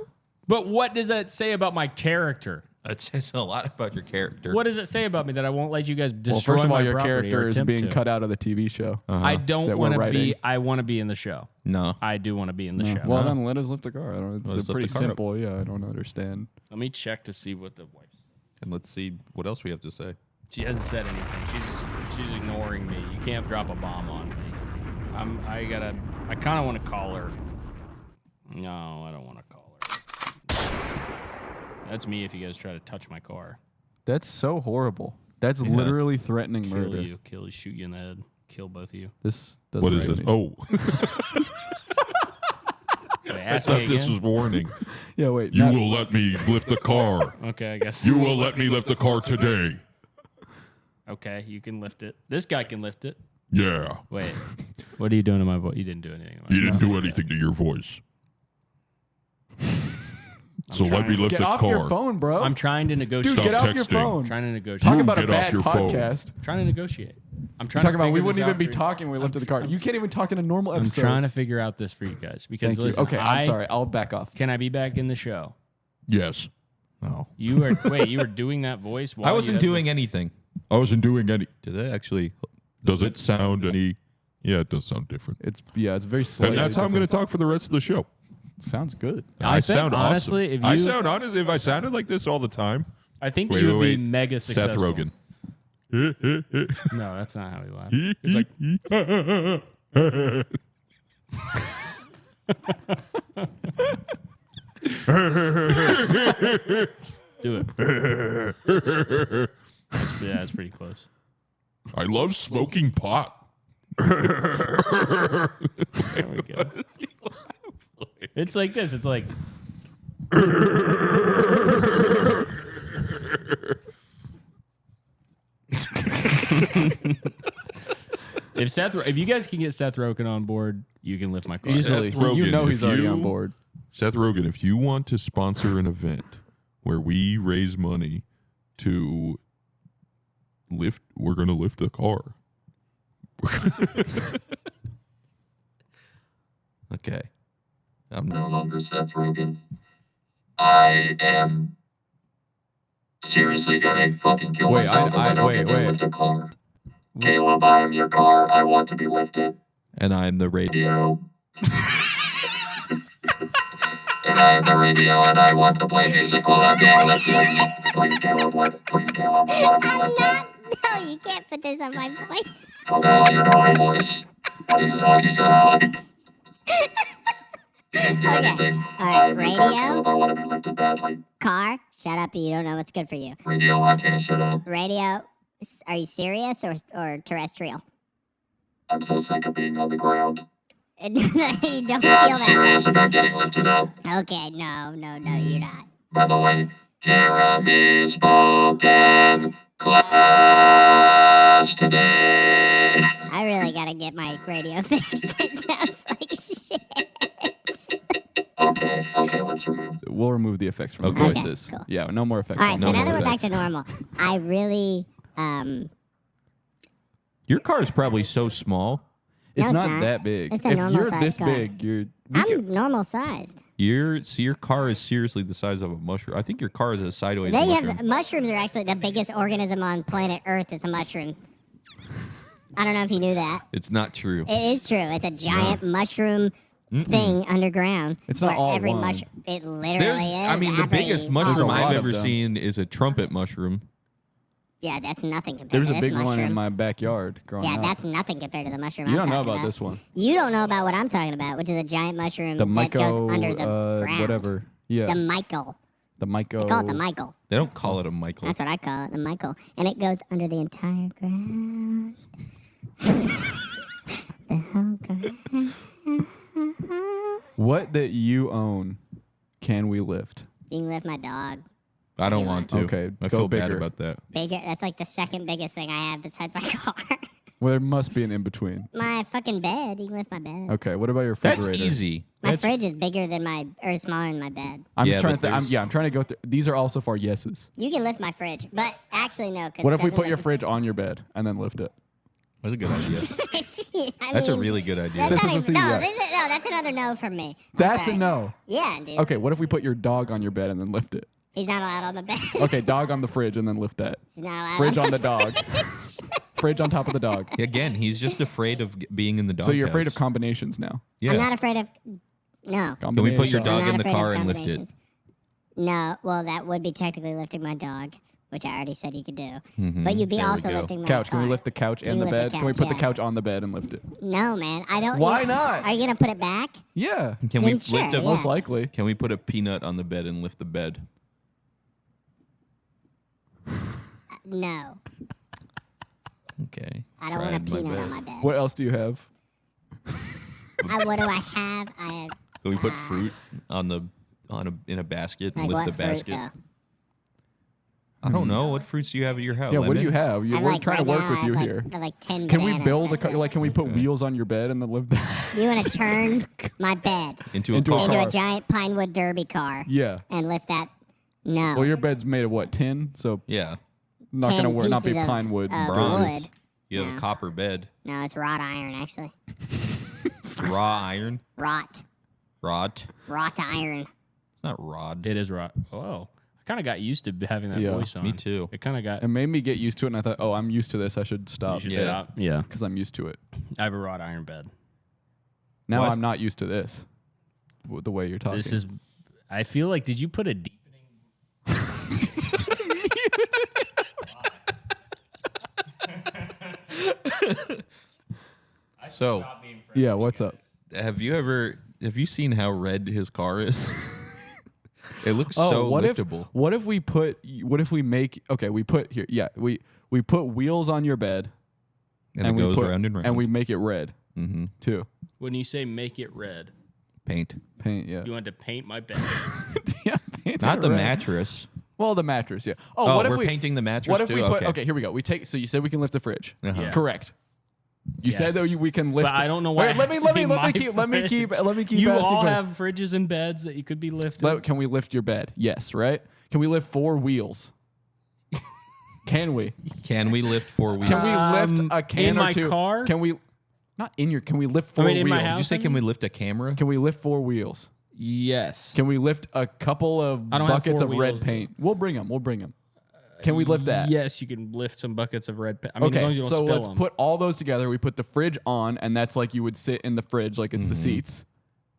But what does that say about my character? That says a lot about your character. What does it say about me that I won't let you guys destroy Well, first of all, my your property character or is attempt being to? cut out of the TV show. I don't that want we're to be. writing. I want to be in the show. No. I do want to be in the show. Well, then let us lift the car. I don't, Let us it's lift pretty the car up. simple. Yeah, I don't understand. Let me check to see what the wife. And let's see what else we have to say. She hasn't said anything. She's ignoring me. You can't drop a bomb on me. I kind of want to call her. No, I don't want to call her. That's me if you guys try to touch my car. That's so horrible. That's literally threatening murder. Kill you, shoot you in the head, kill both of you. This doesn't. What is this? Oh, Wait, I ask thought me this again. was warning. Yeah, wait. You will let me lift the car. Okay, I guess. You will let me lift the car today. Okay, you can lift it. This guy can lift it. Yeah. Wait, what are you doing to my voice? You didn't do anything. You didn't do anything to your voice. So let me lift Get the off car. your phone, bro. I'm trying to negotiate. Dude, get Stop off your texting. phone. Trying to negotiate. Talk about a Get off bad your phone. podcast. Trying to negotiate. I'm trying Talking to about we figure wouldn't this even out be for you. talking when we lifted the car. You can't even talk in a normal I'm episode. trying to figure out this for you guys because Thank you. listen, Okay, I'm sorry. I'll back off. Can I be back in the show? Yes. Oh. You were wait. You were doing that voice. While I you wasn't had doing anything. I wasn't doing any. Did I actually? Does it sound any? Yeah, it does sound different. It's very And slightly that's how I'm going to different. talk for the rest of the show. Sounds good. I think, sound honestly, awesome. if I you- sound honest. If I sounded like this all the time, I think wait, you would wait, be mega successful. Seth Rogen. No, that's not how he laughs. It's like do it. That's pretty close. I love smoking pot. There we go. It's like this. It's like if you guys can get Seth Rogen on board, you can lift my car. Easily. Seth Rogen, You know if he's already you- on board. Seth Rogen, if you want to sponsor an event where we raise money to lift, we're going to lift the car. Okay. I'm No longer Seth Rogen. I am seriously gonna fucking kill Wait, myself if I don't wait, get to wait. lift a car. Caleb, I am your car. I want to be lifted. and I'm the radio. And I am the radio, and I want to play music while I'm being lifted. Please, Caleb, please, Caleb, I want to be I'm lifted. not. No, you can't put this on my voice. Oh, guys, you know my voice. This is all you sound like. You didn't do Okay. anything. All right, I am your car, radio. Caleb. I want to be lifted badly. Car, shut up. You don't know what's good for you. Radio, I can't shut up. Radio, are you serious or terrestrial? I'm so sick of being on the ground. You don't Yeah, feel I'm that. serious about getting lifted up. Okay, no, you're not. By the way, Jeremy spoken class today. I really gotta get my radio fixed. It sounds like shit. Okay, let's remove. We'll remove the effects from the Okay. voices. Cool. Yeah, no more effects. All right, no so now more that we're effects. back to normal, I really Your car is probably so small. It's No, it's not not. that big. It's a if normal you're size this car. big, you're. I'm normal sized. Your car is seriously the size of a mushroom. I think your car is a sideways They mushroom. have mushrooms are actually the biggest organism on planet Earth. Is a mushroom. I don't know if you knew that. It's not true. It is true. It's a giant mushroom thing underground. It's not where all every one. mushroom. It literally There's, is. I mean, the every biggest There's a mushroom lot I've of ever them. seen is a trumpet mushroom. Yeah, that's nothing compared There's to a this big mushroom. one in my backyard growing Yeah, up. that's nothing compared to the mushroom You I'm don't know talking about this one. You don't know about what I'm talking about, which is a giant mushroom The that goes Myco, under the ground. whatever. Yeah, The Michael. the Myco. They call it the Michael. They don't call it a Michael. That's what I call it, the Michael. And it goes under the entire ground. The whole ground. What that you own can we lift? You can lift my dog. I don't want to. Okay, I go feel bad bigger. about that. Bigger. That's like the second biggest thing I have besides my car. Well, there must be an in between. My fucking bed. You can lift my bed. Okay, what about your That's refrigerator? easy. My That's, fridge is bigger than or smaller than my bed. I'm Yeah, just trying but to. there's- I'm trying to go through. These are all so far yeses. You can lift my fridge, but actually no. 'Cause What it if we doesn't put your lift- fridge on your bed and then lift it? that's a good idea. I That's a mean, really good idea. That's This not is even, what no, you this is, no, that's another no from me. I'm That's sorry. a no. Yeah, dude. Okay, what if we put your dog on your bed and then lift it? He's not allowed on the bed. Okay, dog on the fridge and then lift that. He's not allowed Fridge on on the dog. Fridge on top of the dog. Again, he's just afraid of being in the dog. So you're afraid of combinations now. Yeah. I'm not afraid of. No. Can we put your Combinations. dog I'm not in the afraid car of and lift it? combinations. No, well, that would be technically lifting my dog, which I already said you could do. But you'd be There we also go. lifting my Couch. Can we car. lift the couch You and the can lift bed? the Can we couch, put the yeah. couch on the bed and lift it? No, man. I don't. Why you- not? Are you gonna put it back? Yeah. Can we Then sure, lift a yeah. Most likely. Can we put a peanut on the bed and lift the bed? No. Okay. I don't want a Tried my peanut on best. my bed. What else do you have? What do I have? I have Can we put fruit in a basket and like lift what the basket? fruit, though? I don't know. What fruits do you have at your house? Yeah, what do you Lemon? have? I We're like trying to right work now, with I you have here. I have like 10 Can we bananas, build that's it. like can we put wheels on your bed and then live that? You want to turn my bed Into a Into a car. into car. a giant pine wood derby car Yeah. and lift that? No. Well, your bed's made of what? Tin, so Yeah. not 10 gonna work. Not be pieces of, pine wood. Bronze. wood. You have No. a copper bed. No, it's wrought iron, actually. Raw iron. Rot iron. It's not rod. It is right. Oh, I kind of got used to having that Yeah, voice on. me too. It kind of got. It made me get used to it, and I thought, oh, I'm used to this. I should You stop. should Yeah. stop. Yeah. Because I'm used to it. I have a wrought iron bed. Now What? I'm not used to this. The way you're talking. This is. I feel like. Did you put a deepening? So, yeah. What's up? have you seen how red his car is? It looks Oh, so what liftable. if we make okay? We put here. Yeah, we put wheels on your bed, and it we goes put, round and round. and we make it red mm-hmm. too. When you say make it red, paint. Paint. Yeah. you want to paint my bed. Yeah. Paint Not it the red. mattress. Well, the mattress. Yeah. Oh, what if we're we painting the mattress What if too? we put? Okay. Okay, here we go. We take. So you said we can lift the fridge. Uh-huh. Yeah. Correct. You said Yes. that we can lift. But I don't know why. Wait, it let has me to be my keep. Let me keep. fridge. You You asking all questions. have fridges and beds that you could be lifting. Can we lift your bed? Yes. Right. Can we lift 4 wheels? Can we? Can we lift 4 wheels? Can we lift a can in or my two? car? Can we? Not in your. Can we lift 4 mean, in wheels? my Did you house? say can we lift a camera? Can we lift 4 wheels? Yes. Can we lift a couple of I don't have buckets 4 of red wheels. paint? We'll bring them. Can we lift that? Yes, you can lift some buckets of red paint. I mean, as long Okay, as you don't so spill let's them. put all those together. We put the fridge on, and that's like you would sit in the fridge, like it's the seats.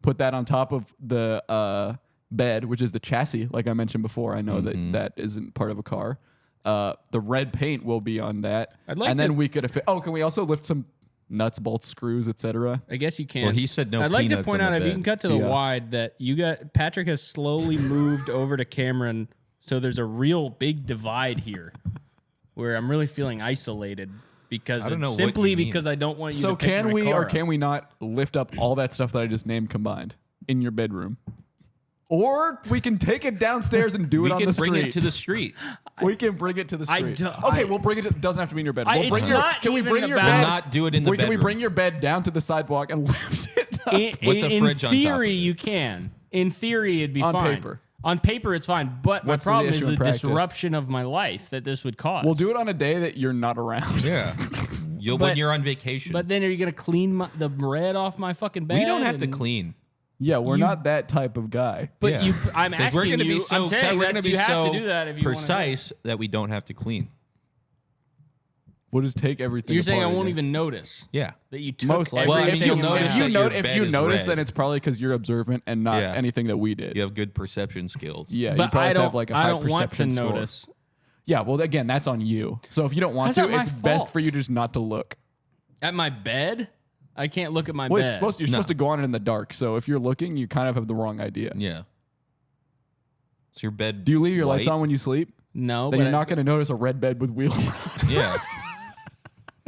Put that on top of the bed, which is the chassis, like I mentioned before. I know that isn't part of a car. The red paint will be on that, I'd like and to- then we could. Can we also lift some nuts, bolts, screws, etc.? I guess you can. Well, he said no I'd like to peanuts point on out the if you bed. can cut to the Yeah. wide that Patrick has slowly moved over to Cameron, so there's a real big divide here, where I'm really feeling isolated because I don't know what simply you mean. because I don't want you. So to pick can my we car or up. can we not lift up all that stuff that I just named combined in your bedroom? Or we can take it downstairs and do We it on can the street. bring it to the street. We can bring it to the I street. don't- Okay, I- we'll bring it. It doesn't have to be in your bed. We'll it's bring your. not Can we even bring your about- bed? We'll not do it in the Can we bedroom. bring your bed down to the sidewalk and lift it up? In, With the in fridge on top theory, of it. you can. In theory, it'd be On fine. paper. On paper, it's fine. But What's the my problem is issue the in practice? disruption of my life that this would cause. We'll do it on a day that you're not around. Yeah. When But- you're on vacation. But then are you gonna clean the red off my fucking bed? we don't have to and- clean. Yeah, we're not that type of guy. But Yeah. you, I'm 'Cause asking we're gonna you. be so I'm saying we're that gonna be you have so to do that if you wanna do it. precise that we don't have to clean. We'll just take everything. You're saying I apart won't again. even notice Yeah. that you took Most likely. Well, I mean, everything you'll in my notice house. that your if bed you is notice, red. then it's probably because you're observant and not Yeah. anything that we did. You have good perception skills. Yeah, you But probably I don't. have like a I high don't want to perception score. notice. Yeah, well, again, that's on you. So if you don't want How's to, that my it's best fault? for you just not to look. At my bed, I can't look at my Well, bed. it's supposed to, you're supposed to go on it in the dark. So if you're looking, you kind of have the wrong idea. Yeah. Is your bed Do you leave your lights white? on when you sleep? No, Then but you're not going to notice a red bed with wheels. Yeah.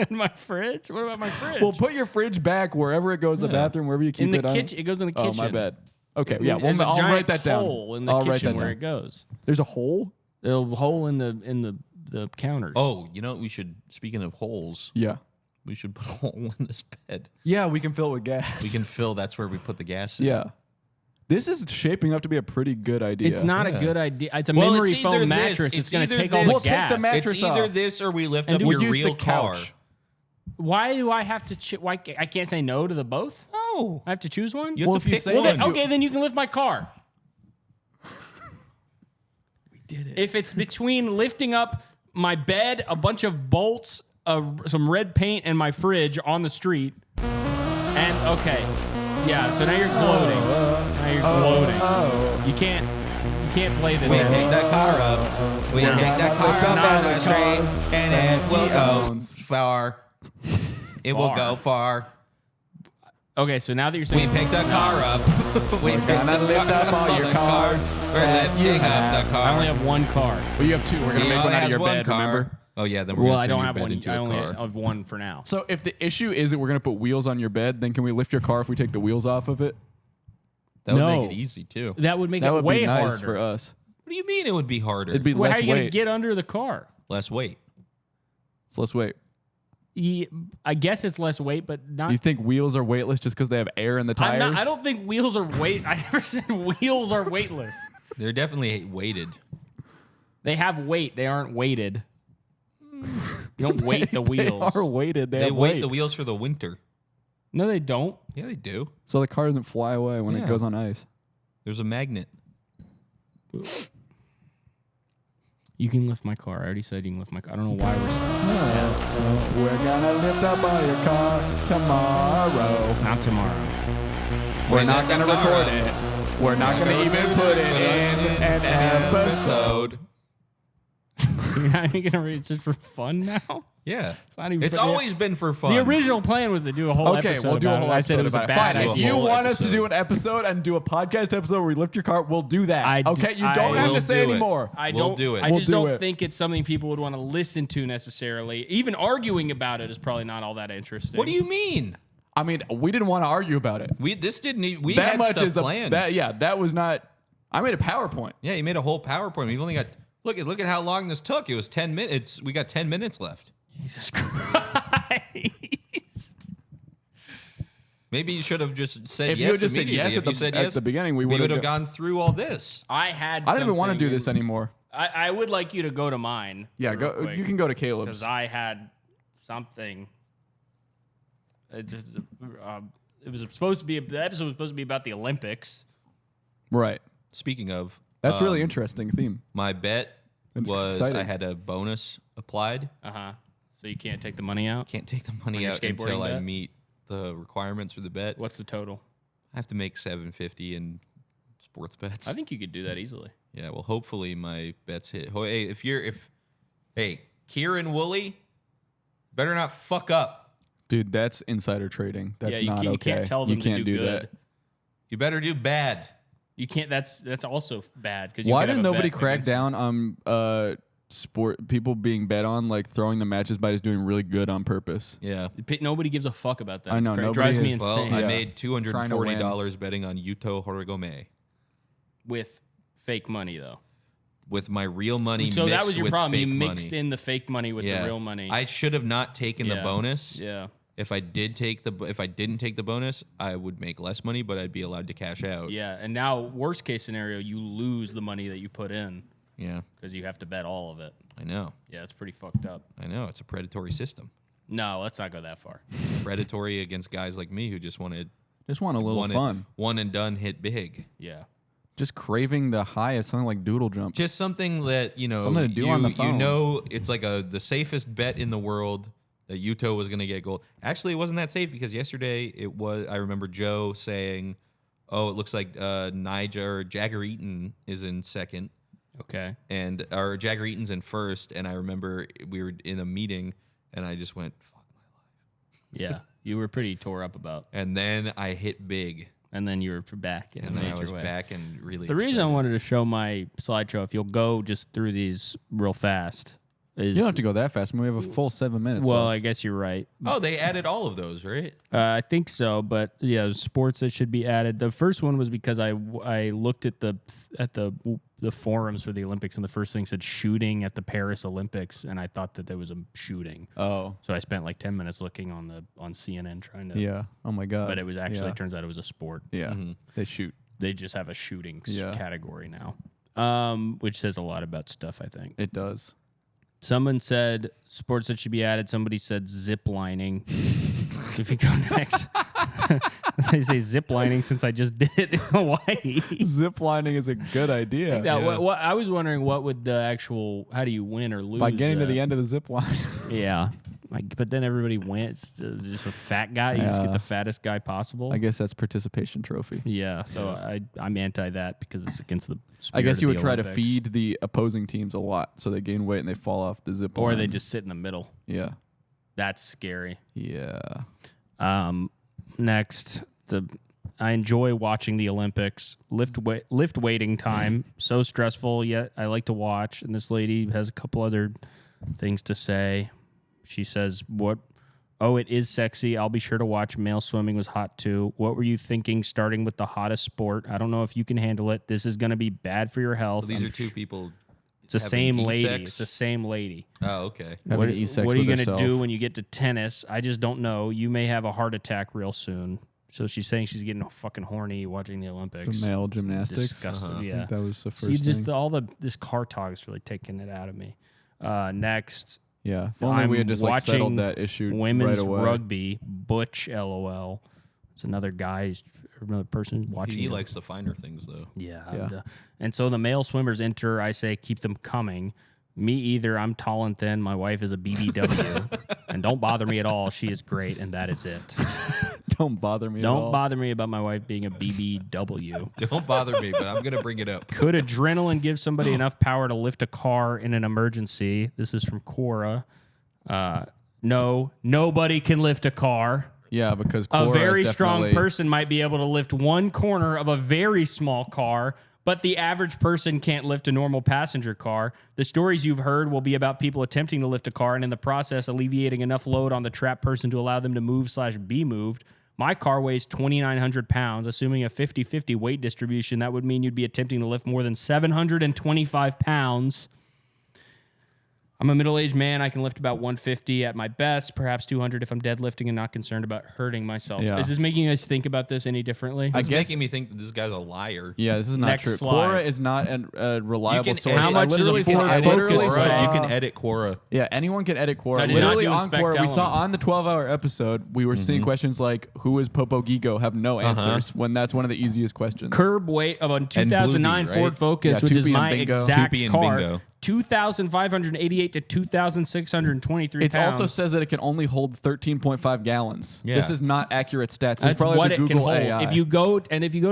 in my fridge. What about my fridge? Well, put your fridge back wherever it goes, the bathroom, wherever you keep in the it on. kitchen. It goes in the kitchen. Oh, my bad. Okay, I mean, yeah, there's a I'll giant write that down. hole in the I'll write kitchen that where down. it goes. There's a hole? A hole in the counters. Oh, you know what we should, speaking of holes, Yeah. we should put a hole in this bed. Yeah, we can fill it with gas. We can fill, that's where we put the gas in. Yeah. This is shaping up to be a pretty good idea. it's not a Yeah. good idea. It's a Well, memory it's either foam this- mattress. It's it's going to either take all this- the We'll take gas. the mattress It's either off. this or we lift And up do- your We'll use real the couch. car. Why do I have to? Why I can't say no to the both? No. I have to choose one. You have Well, to if you pick say Well, one. then, okay, then you can lift my car. We did it. If it's between lifting up my bed, a bunch of bolts, some red paint, and my fridge on the street, and okay, yeah. So now you're gloating. Now you're gloating. You can't play this. We at pick me. that car up. We No. pick that car It's up not on the a street, car and it will he go owns. far. It will Far. go far. Okay, so now that you're We saying pick the car up. We pick gonna the lift car up all your the cars We're that you lifting up have. the car. I only have one car. Well, you have two. We're going to He make one only out of has your one bed, car. remember? Oh yeah, then we're Well, gonna I turn don't your have bed one. into I a only car. have one for now. So if the issue is that we're gonna put wheels on your bed, then can we lift your car if we take the wheels off of it? That would No. make it easy too. That would make That it would way be nice harder for us. What do you mean it would be harder? It'd be Well, less how are you gonna weight. get under the car? less weight. It's less weight. I guess it's less weight, but not. You think wheels are weightless just because they have air in the tires? I don't think wheels are weight. I never said wheels are weightless. They're definitely weighted. They have weight. They aren't weighted. You don't weight the wheels. They are weighted. They They have weight weight. the wheels for the winter. No, they don't. Yeah, they do. So the car doesn't fly away when Yeah. it goes on ice. There's a magnet. You can lift my car. I already said you can lift my car. I don't know why we're stuck. We're gonna lift up all your car tomorrow. Not tomorrow. We're not gonna record it. We're not gonna even put it in an episode. You're not even gonna read it just for fun now. Yeah. not even It's for the- always been for fun. The original plan was to do a whole Okay, episode. we'll do a about whole it. I episode said it was a about it. bad Fine, if idea. you whole want us to episode. do an episode and do a podcast episode where we lift your car, we'll do that. I d- Okay, you I don't have will to say do it. anymore. I We'll don't do it. I We'll just do don't it. think it's something people would want to listen to necessarily. Even arguing about it is probably not all that interesting. What do you mean? I mean, we didn't want to argue about it. We That had much stuff is planned. that was not. I made a PowerPoint. Yeah, you made a whole PowerPoint. We've only got look at how long this took. It was 10 minutes. We got 10 minutes left. Jesus Christ. Maybe you should have just said If yes you had just said immediately. yes If at you said at yes, the beginning, we we would would have have gone through all this. I had I don't even want to something do this in- anymore. I would like you to go to mine. Yeah, go. You can go to Caleb's. Because I had something. It was supposed to be the episode was supposed to be about the Olympics. Right. Speaking of, That's really interesting theme. my bet It's was exciting. I had a bonus applied. So you can't take the money out. Can't take the money your out until skateboarding I bet? meet the requirements for the bet. What's the total? I have to make $750 in sports bets. I think you could do that easily. Yeah, well, hopefully my bets hit. Hey, Kieran Woolley, better not fuck up. Dude, that's insider trading. That's you not can't, okay. You can't tell them you can't to do that. good. You better do bad. You can't. That's also bad because Why did nobody crack down on sport people being bet on, like throwing the matches by just doing really good on purpose? Yeah. Nobody gives a fuck about that. I It's know, crazy. It nobody drives me is. Well, insane. I Yeah. made Trying to $240 betting on Yuto Horigome With fake money though. with my real money. So that mixed was your with problem. You fake mixed money. in the fake money with Yeah. the real money. I should have not taken the Yeah. bonus. Yeah. If I didn't take the bonus, I would make less money, but I'd be allowed to cash out. Yeah. And now, worst case scenario, you lose the money that you put in Yeah, because you have to bet all of it. I know. Yeah, it's pretty fucked up. I know. It's a predatory system. No, let's not go that far. Predatory against guys like me who just wanted Just want a little fun. one and done, hit big. Yeah. Just craving the high of something like doodle jump. Just something that Something to do on the phone. You know, it's like the safest bet in the world that Yuto was going to get gold. Actually, it wasn't that safe because yesterday it was. I remember Joe saying, "Oh, it looks like Jagger Eaton is in second, Okay. and or Jagger Eaton's in first." And I remember we were in a meeting, and I just went, "Fuck my life." Yeah. You were pretty tore up about. And then I hit big, And then you were back. and then I was back and really. The reason I excited. wanted to show my slideshow, if you'll go just through these real fast, is You don't have to go that fast. I mean, we have a full 7 minutes. well, left. I guess you're right. Oh, they added all of those, right? I think so, but yeah, sports that should be added. The first one was because I looked at the forums for the Olympics, and the first thing said shooting at the Paris Olympics, and I thought that there was a shooting. Oh, So I spent like 10 minutes looking on CNN trying to. yeah. Oh my god. But it was actually Yeah. turns out it was a sport. Yeah. They shoot. They just have a shooting Yeah. category now, which says a lot about stuff. I think. It does. Someone said sports that should be added. Somebody said zip lining. If you go next, they say zip lining since I just did it in Hawaii. Zip lining is a good idea. Now, what I was wondering, what would the actual? How do you win or lose? By getting to the end of the zip line. Yeah, but then everybody wins. It's just a fat guy. You just get Yeah. the fattest guy possible. I guess that's participation trophy. Yeah, so I'm anti that because it's against the. I guess spirit you of would the try to Olympics. feed the opposing teams a lot so they gain weight and they fall off the zip line. or they just sit in the middle. Yeah. That's scary. Yeah. Next, I enjoy watching the Olympics. Lift weighting time, so stressful, yet I like to watch. And this lady has a couple other things to say. She says, "What? Oh, it is sexy. I'll be sure to watch. Male swimming was hot too. What were you thinking? Starting with the hottest sport. I don't know if you can handle it. This is going to be bad for your health." So these are two people. It's the same lady. E-sex? It's the same lady. Oh, okay. What are E-sex you with going to herself. do when you get to tennis? I just don't know. You may have a heart attack real soon. So she's saying she's getting fucking horny watching the Olympics. The male gymnastics. Disgusting. I Yeah. think that was the first See, just thing. this car talk is really taking it out of me. Next, Yeah. If only we had just like settled that issue women's right away. rugby. Butch, LOL. It's another guy, another person watching. He it. likes the finer things though. Yeah. Yeah. And so the male swimmers enter. I say keep them coming. Me either. I'm tall and thin. My wife is a BBW. And don't bother me at all. She is great, and that is it. Don't bother me at all. Don't bother me about my wife being a BBW. Don't bother me, but I'm gonna bring it up. Could adrenaline give somebody enough power to lift a car in an emergency? This is from Cora. No, nobody can lift a car. Yeah, because A Cora very is strong definitely- person might be able to lift one corner of a very small car, but the average person can't lift a normal passenger car. The stories you've heard will be about people attempting to lift a car and in the process alleviating enough load on the trapped person to allow them to move/be moved. My car weighs 2,900 pounds. Assuming a 50-50 weight distribution, that would mean you'd be attempting to lift more than 725 pounds. I'm a middle-aged man. I can lift about 150 at my best, perhaps 200 if I'm deadlifting and not concerned about hurting myself. Yeah. Is this making you guys think about this any differently? It's guess- making me think that this guy's a liar. Yeah, this is not Next true. slide. Quora is not a reliable You can source. edit- How much I is a literally Ford saw- I literally Focus? saw- Quora, you can edit Quora. Yeah, anyone can edit Quora. I did Literally not do on Inspect Quora, we saw Element. on the 12-hour episode, we were seeing questions like, who is Popo Gigo? Have no answers, when that's one of the easiest questions. Curb weight of a 2009 Bluey, Ford right? Focus, Yeah, which is 2P and my bingo. exact 2P and car, bingo. 2,588 to 2,623 It pounds. also says that it can only hold 13.5 gallons. Yeah. This is not accurate stats. It's That's probably what the it Google can hold. AI. If you go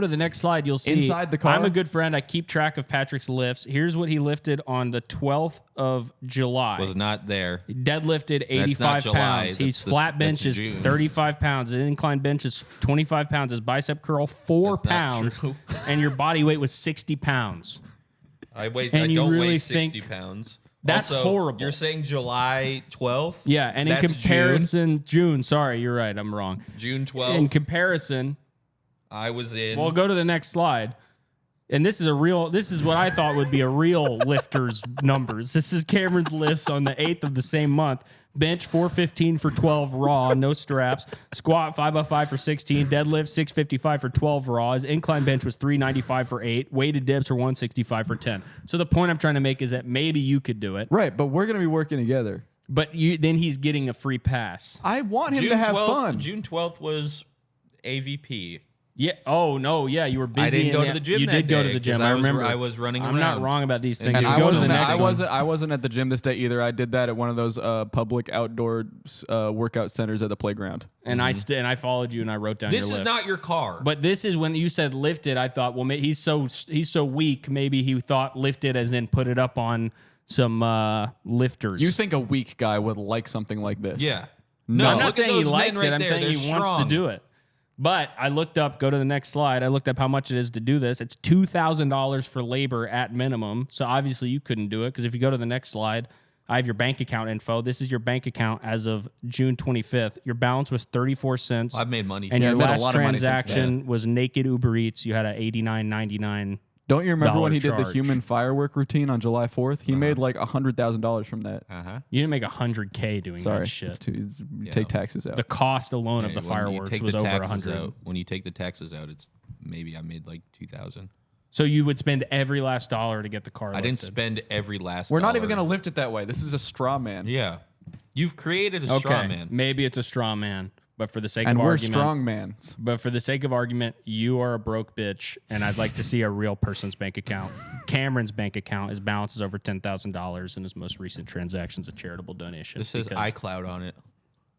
to the next slide, you'll see Inside the car? I'm a good friend. I keep track of Patrick's lifts. Here's what he lifted on the 12th of July. Was not there. Deadlifted not 85 July. pounds. He's flat bench is June. 35 pounds. His incline bench is 25 pounds. His bicep curl 4 That's not pounds. true. And your body weight was 60 pounds. I weigh. And I you don't really weigh 60 think- pounds. That's Also, horrible. You're saying July 12th? Yeah, and That's in comparison, June. Sorry, you're right. I'm wrong. June 12th. In comparison, I was in. well, go to the next slide. And this is what I thought would be a real lifter's numbers. This is Cameron's lifts on the 8th of the same month. Bench 415 for 12 raw, no straps. Squat 505 for 16. Deadlift 655 for 12 raw. His incline bench was 395 for 8. Weighted dips were 165 for 10. So the point I'm trying to make is that maybe you could do it, right, but we're going to be working together. but then he's getting a free pass. I want him June to have 12th, fun. June 12th was AVP. Yeah. Oh no. Yeah, you were busy. I didn't in go to the gym You that did go to day the gym. 'cause I I was- remember. I was running I'm not around. wrong about these things. And You And go to the next one. I wasn't at the gym this day either. I did that at one of those public outdoor workout centers at the playground. And I followed you and I wrote down This your is lift. not your car. But this is when you said lifted. I thought, well, he's so weak. Maybe he thought lifted as in put it up on some lifters. You think a weak guy would like something like this? yeah. No, I'm look not at saying he those men likes right it. I'm there. saying They're he wants to strong. do it. But I looked up. Go to the next slide. I looked up how much it is to do this. It's $2,000 for labor at minimum. So obviously you couldn't do it because if you go to the next slide, I have your bank account info. This is your bank account as of June 25th. Your balance was 34 cents. I've made money. And Yeah, your I've made a last lot of money since transaction was naked Uber Eats. You had a $89.99. Don't you remember when he did the charge. human firework routine on July 4th? He made like $100,000 from that. Uh-huh. You didn't make $100K doing Sorry, that shit. take taxes out. The cost alone of Hey, the when you fireworks take was the over taxes 100. out- when you take the taxes out, it's maybe I made like 2,000. So you would spend every last dollar to get the car I didn't lifted. spend every last. We're not even dollar. going to lift it that way. This is a straw man. Yeah, you've created a Okay, straw man. maybe it's a straw man, but for the sake And of we're argument, strong mans. But for the sake of argument, you are a broke bitch, and I'd like to see a real person's bank account. Cameron's bank account, his balance is over $10,000, and his most recent transaction's a charitable donation. This says because- iCloud on it.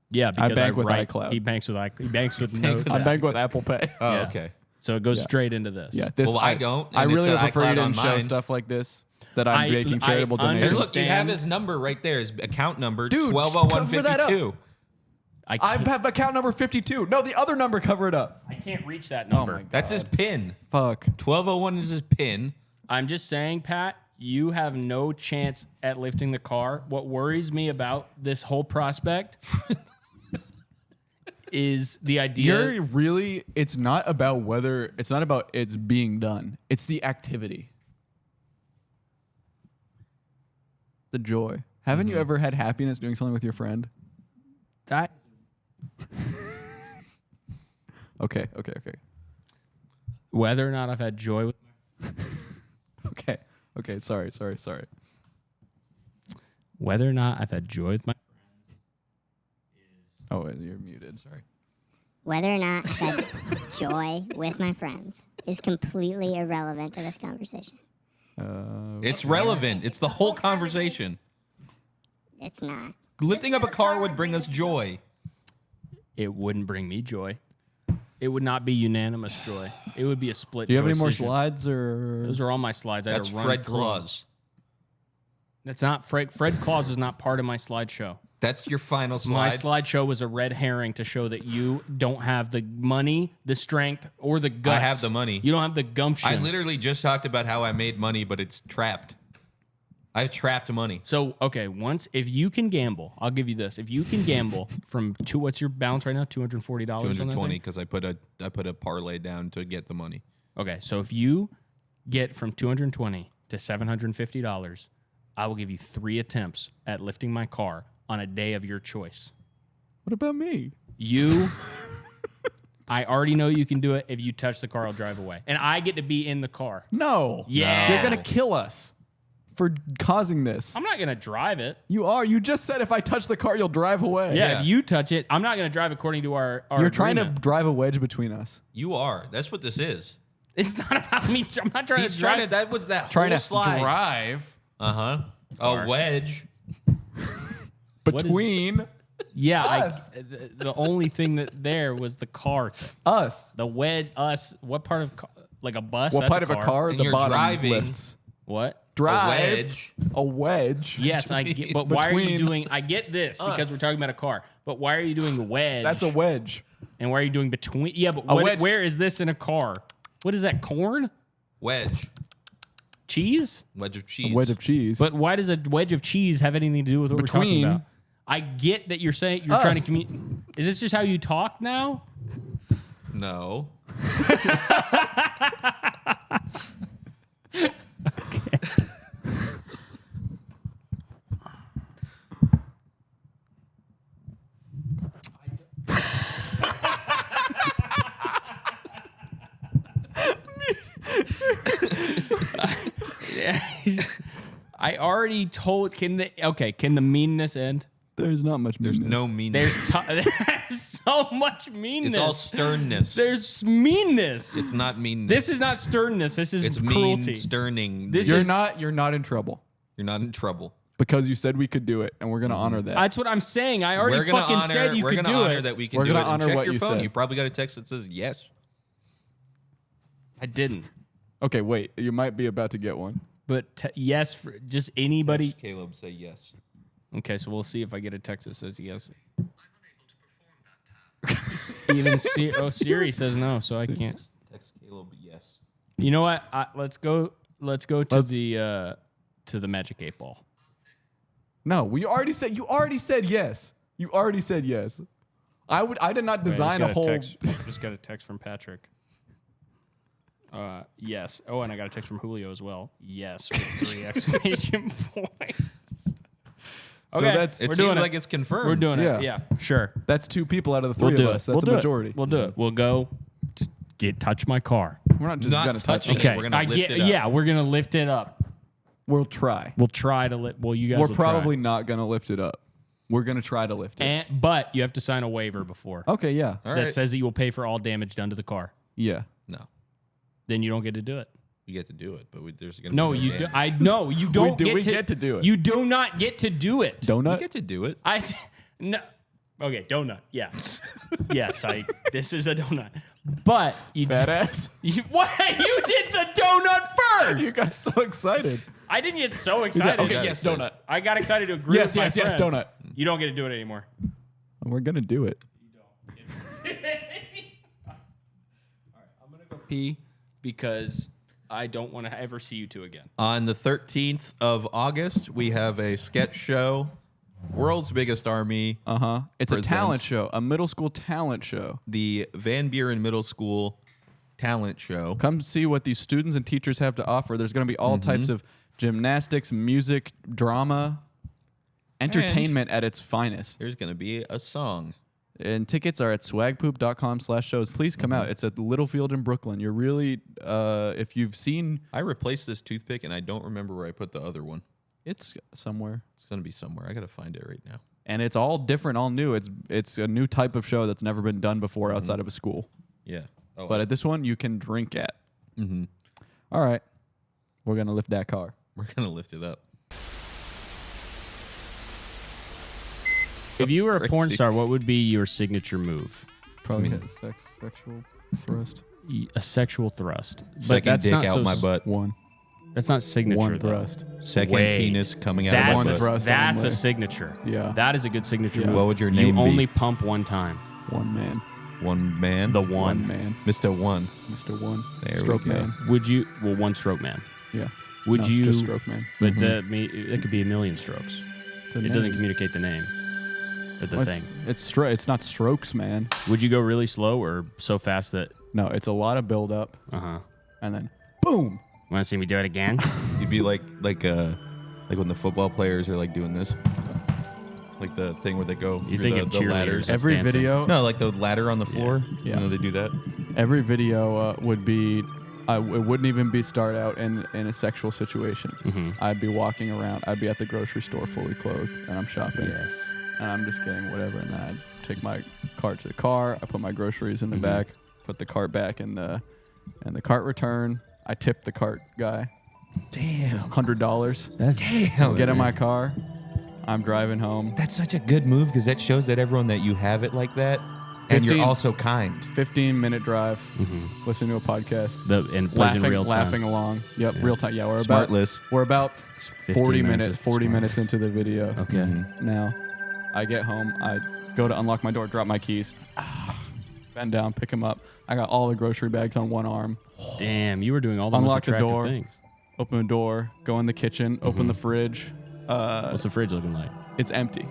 Yeah, because bank with write- iCloud. He banks with notes. I bank with Apple Pay. Oh, Yeah. okay. So it goes straight into this. Yeah, this Well, I don't, I and it really said would prefer you iCloud on didn't show mine. stuff like this. That I'm I- making I charitable And donations. look, you have Understand. his number right there. His account number, Dude, 120152. I I can't, have account number 52. No, the other number. Cover it up. I can't reach that number. my God. That's his PIN. Fuck. 1201 is his PIN. I'm just saying, Pat, You have no chance at lifting the car. What worries me about this whole prospect is the idea. You're really, it's not about it's being done. It's the activity. The joy. Haven't you ever had happiness doing something with your friend? That Okay. whether or not I've had joy with Okay. Sorry. whether or not I've had joy with my Oh, you're muted. Sorry. Whether or not I've had joy with my friends is completely irrelevant to this conversation. It's relevant. It's the whole conversation. It's not. Lifting up a car would bring us joy. it wouldn't bring me joy. It would not be unanimous joy. It would be a split. Do you have any more decision. slides or? Those are all my slides. I had That's to run Fred through 'em. Claus. That's not Fred. Fred Claus is not part of my slideshow. That's your final slide. My slideshow was a red herring to show that you don't have the money, the strength, or the guts. I have the money. You don't have the gumption. I literally just talked about how I made money, but it's trapped. I've trapped money. So, okay, if you can gamble, I'll give you this. If you can gamble from what's your balance right now? $240? $220 because I put a parlay down to get the money. Okay, so if you get from $220 to $750, I will give you 3 attempts at lifting my car on a day of your choice. What about me? I already know you can do it. If you touch the car, I'll drive away. And I get to be in the car. No. Yeah. You're gonna kill us for causing this. I'm not going to drive it. You are. You just said if I touch the car, you'll drive away. Yeah, if you touch it, I'm not going to drive according to our You're trying to agreement. drive a wedge between us. You are. That's what this is. It's not about me. I'm not trying He's to drive. trying to. That was that Trying whole to slide. drive A wedge. between Yeah, us. the only thing that there was the car. us. The wedge, us. What part of like a bus? What That's part of a car? And The you're bottom driving. lifts. What? Drive. wedge. A wedge. Yes, I get. But why are you Between doing? I get this because us. we're talking about a car. But why are you doing the wedge? That's a wedge. And why are you doing between? Yeah, but wedge. where is this in a car? What is that? Corn? Wedge. Cheese? Wedge of cheese. A wedge of cheese. But why does a wedge of cheese have anything to do with what we're talking Between about? I get that you're saying you're us. trying to communicate. Is this just how you talk now? No. I already told. Can the meanness end? There's not much. There's meanness. no meanness. There's so much meanness. It's all sternness. There's meanness. It's not meanness. This is not sternness. This is It's cruelty. mean, sterning. This You're is- not. You're not in trouble You're not in trouble. because you said we could do it, and we're gonna honor that. That's what I'm saying. I already We're gonna fucking honor. said you we're could gonna do honor it. that we can We're do gonna it. And honor check what your you phone. said. You probably got a text that says yes. I didn't. Okay, wait. You might be about to get one. But yes, for just anybody. Caleb, say yes. Okay, so we'll see if I get a text that says yes. Even Siri says no, so I can't. Text Caleb yes. You know what? Let's go to Let's- the Magic 8 Ball. No, we already said. You already said yes. You already said yes. I did not design a whole. I just got a text from Patrick. Yes. Oh, and I got a text from Julio as well. Yes, with 3 exclamation points. So that's It We're seems doing like it. it's confirmed. We're doing Yeah. it. Yeah, sure. that's 2 people out of the We'll 3 do of it. us. That's We'll a do majority. It. We'll do it. We'll go touch my car. We're not just Not gonna touch touching it. it. Okay, We're gonna lift it up. Yeah, we're gonna lift it up. We'll try. We'll try to lift. Well, you guys. We're will probably try. not gonna lift it up. We're gonna try to lift it. But you have to sign a waiver before Okay, yeah, All that right. says that you will pay for all damage done to the car. yeah. No, Then you don't get to do it. you get to do it, but there's gonna No, be you. Do, damage. I know you don't. We get to do it. You do not get to do it. You Donut. get to do it. No. Okay, donut. Yeah. Yes, this is a donut. But you Fat ass. What? You did the donut first. You got so excited. I didn't get so He's like, excited. okay, got yes, excited. donut. I got excited to agree Yes, with my yes, yes, friend. donut. You don't get to do it anymore. We're gonna do it. I'm gonna go pee because I don't want to ever see you two again. On the 13th of August, we have a sketch show. World's Biggest Army. It's a talent show, a middle school talent show. The Van Buren Middle School talent show. Come see what these students and teachers have to offer. There's going to be all types of gymnastics, music, drama, entertainment at its finest. There's going to be a song. And tickets are at swagpoop.com/shows. Please come out. It's at Littlefield in Brooklyn. You're really, if you've seen... I replaced this toothpick, and I don't remember where I put the other one. It's somewhere. It's going to be somewhere. I got to find it right now. And it's all different, all new. It's a new type of show that's never been done before outside of a school. Yeah. Oh, But at this one, you can drink at. All right. We're going to lift that car. we're going to lift it up. If you were a porn star, what would be your signature move? Probably sexual thrust. A sexual thrust. But Second that's dick not out so my butt. One. That's not signature. One though. thrust. Second Wait. penis coming out of my One butt. thrust. That's only. a signature. Yeah. That is a good signature move. What would your name You be? only pump one time. One man. One man. The One one. man. Mr. One. Mr. One. There we Stroke go. man. Would you? Well, one stroke man. Yeah. Would No, you? Just stroke man. But it could be a million strokes. It's a It name. doesn't communicate the name. Or the Well, thing. It's not strokes, man. Would you go really slow or so fast that? No, it's a lot of build up And then boom. Want to see me do it again? You'd be like when the football players are like doing this, like the thing where they go You through think the, of the cheerleaders. ladders. Every dancing. video, No, like the ladder on the floor. Yeah. You know, they do that. every video would be. It wouldn't even be start out in a sexual situation. I'd be walking around. I'd be at the grocery store fully clothed, and I'm shopping. Yes. And I'm just getting whatever, and then I'd take my cart to the car. I put my groceries in the back, put the cart back in the cart return. I tip the cart guy. Damn. $100. Damn. Get in my car. I'm driving home. That's such a good move because that shows that everyone that you have it like that, and you're 15 also kind. 15-minute drive. Listen to a podcast. And plays in real time. Laughing along. Yep, real time. Yeah, we're Smartless. about 15 40 minutes minutes of into the video. Okay. Now, I get home. I go to unlock my door, drop my keys. Bend down, pick them up. I got all the grocery bags on one arm. Damn, you were doing all the most Unlock the attractive door. things. Open the door, go in the kitchen, open the fridge. What's the fridge looking like? It's empty.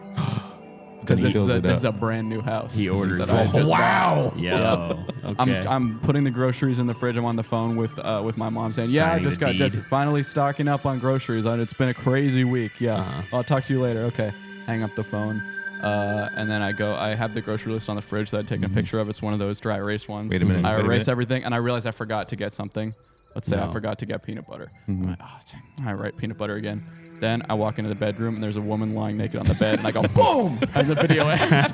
Because he this fills it is up. a brand new house. He ordered that I had just bought. Yo. Okay. I'm putting the groceries in the fridge. I'm on the phone with my mom saying, "Yeah, I Signing just the got deed. just finally stocking up on groceries. It's been a crazy week. Yeah, I'll talk to you later. Okay." Hang up the phone, and then I have the grocery list on the fridge that I'd taken a picture of. It's one of those dry erase ones. Wait a minute, I wait a erased minute. everything, and I realized I forgot to get something. Let's say I No. forgot to get peanut butter. I'm like, oh, dang. I write peanut butter again. Then I walk into the bedroom and there's a woman lying naked on the bed, and I go, boom, and the video ends.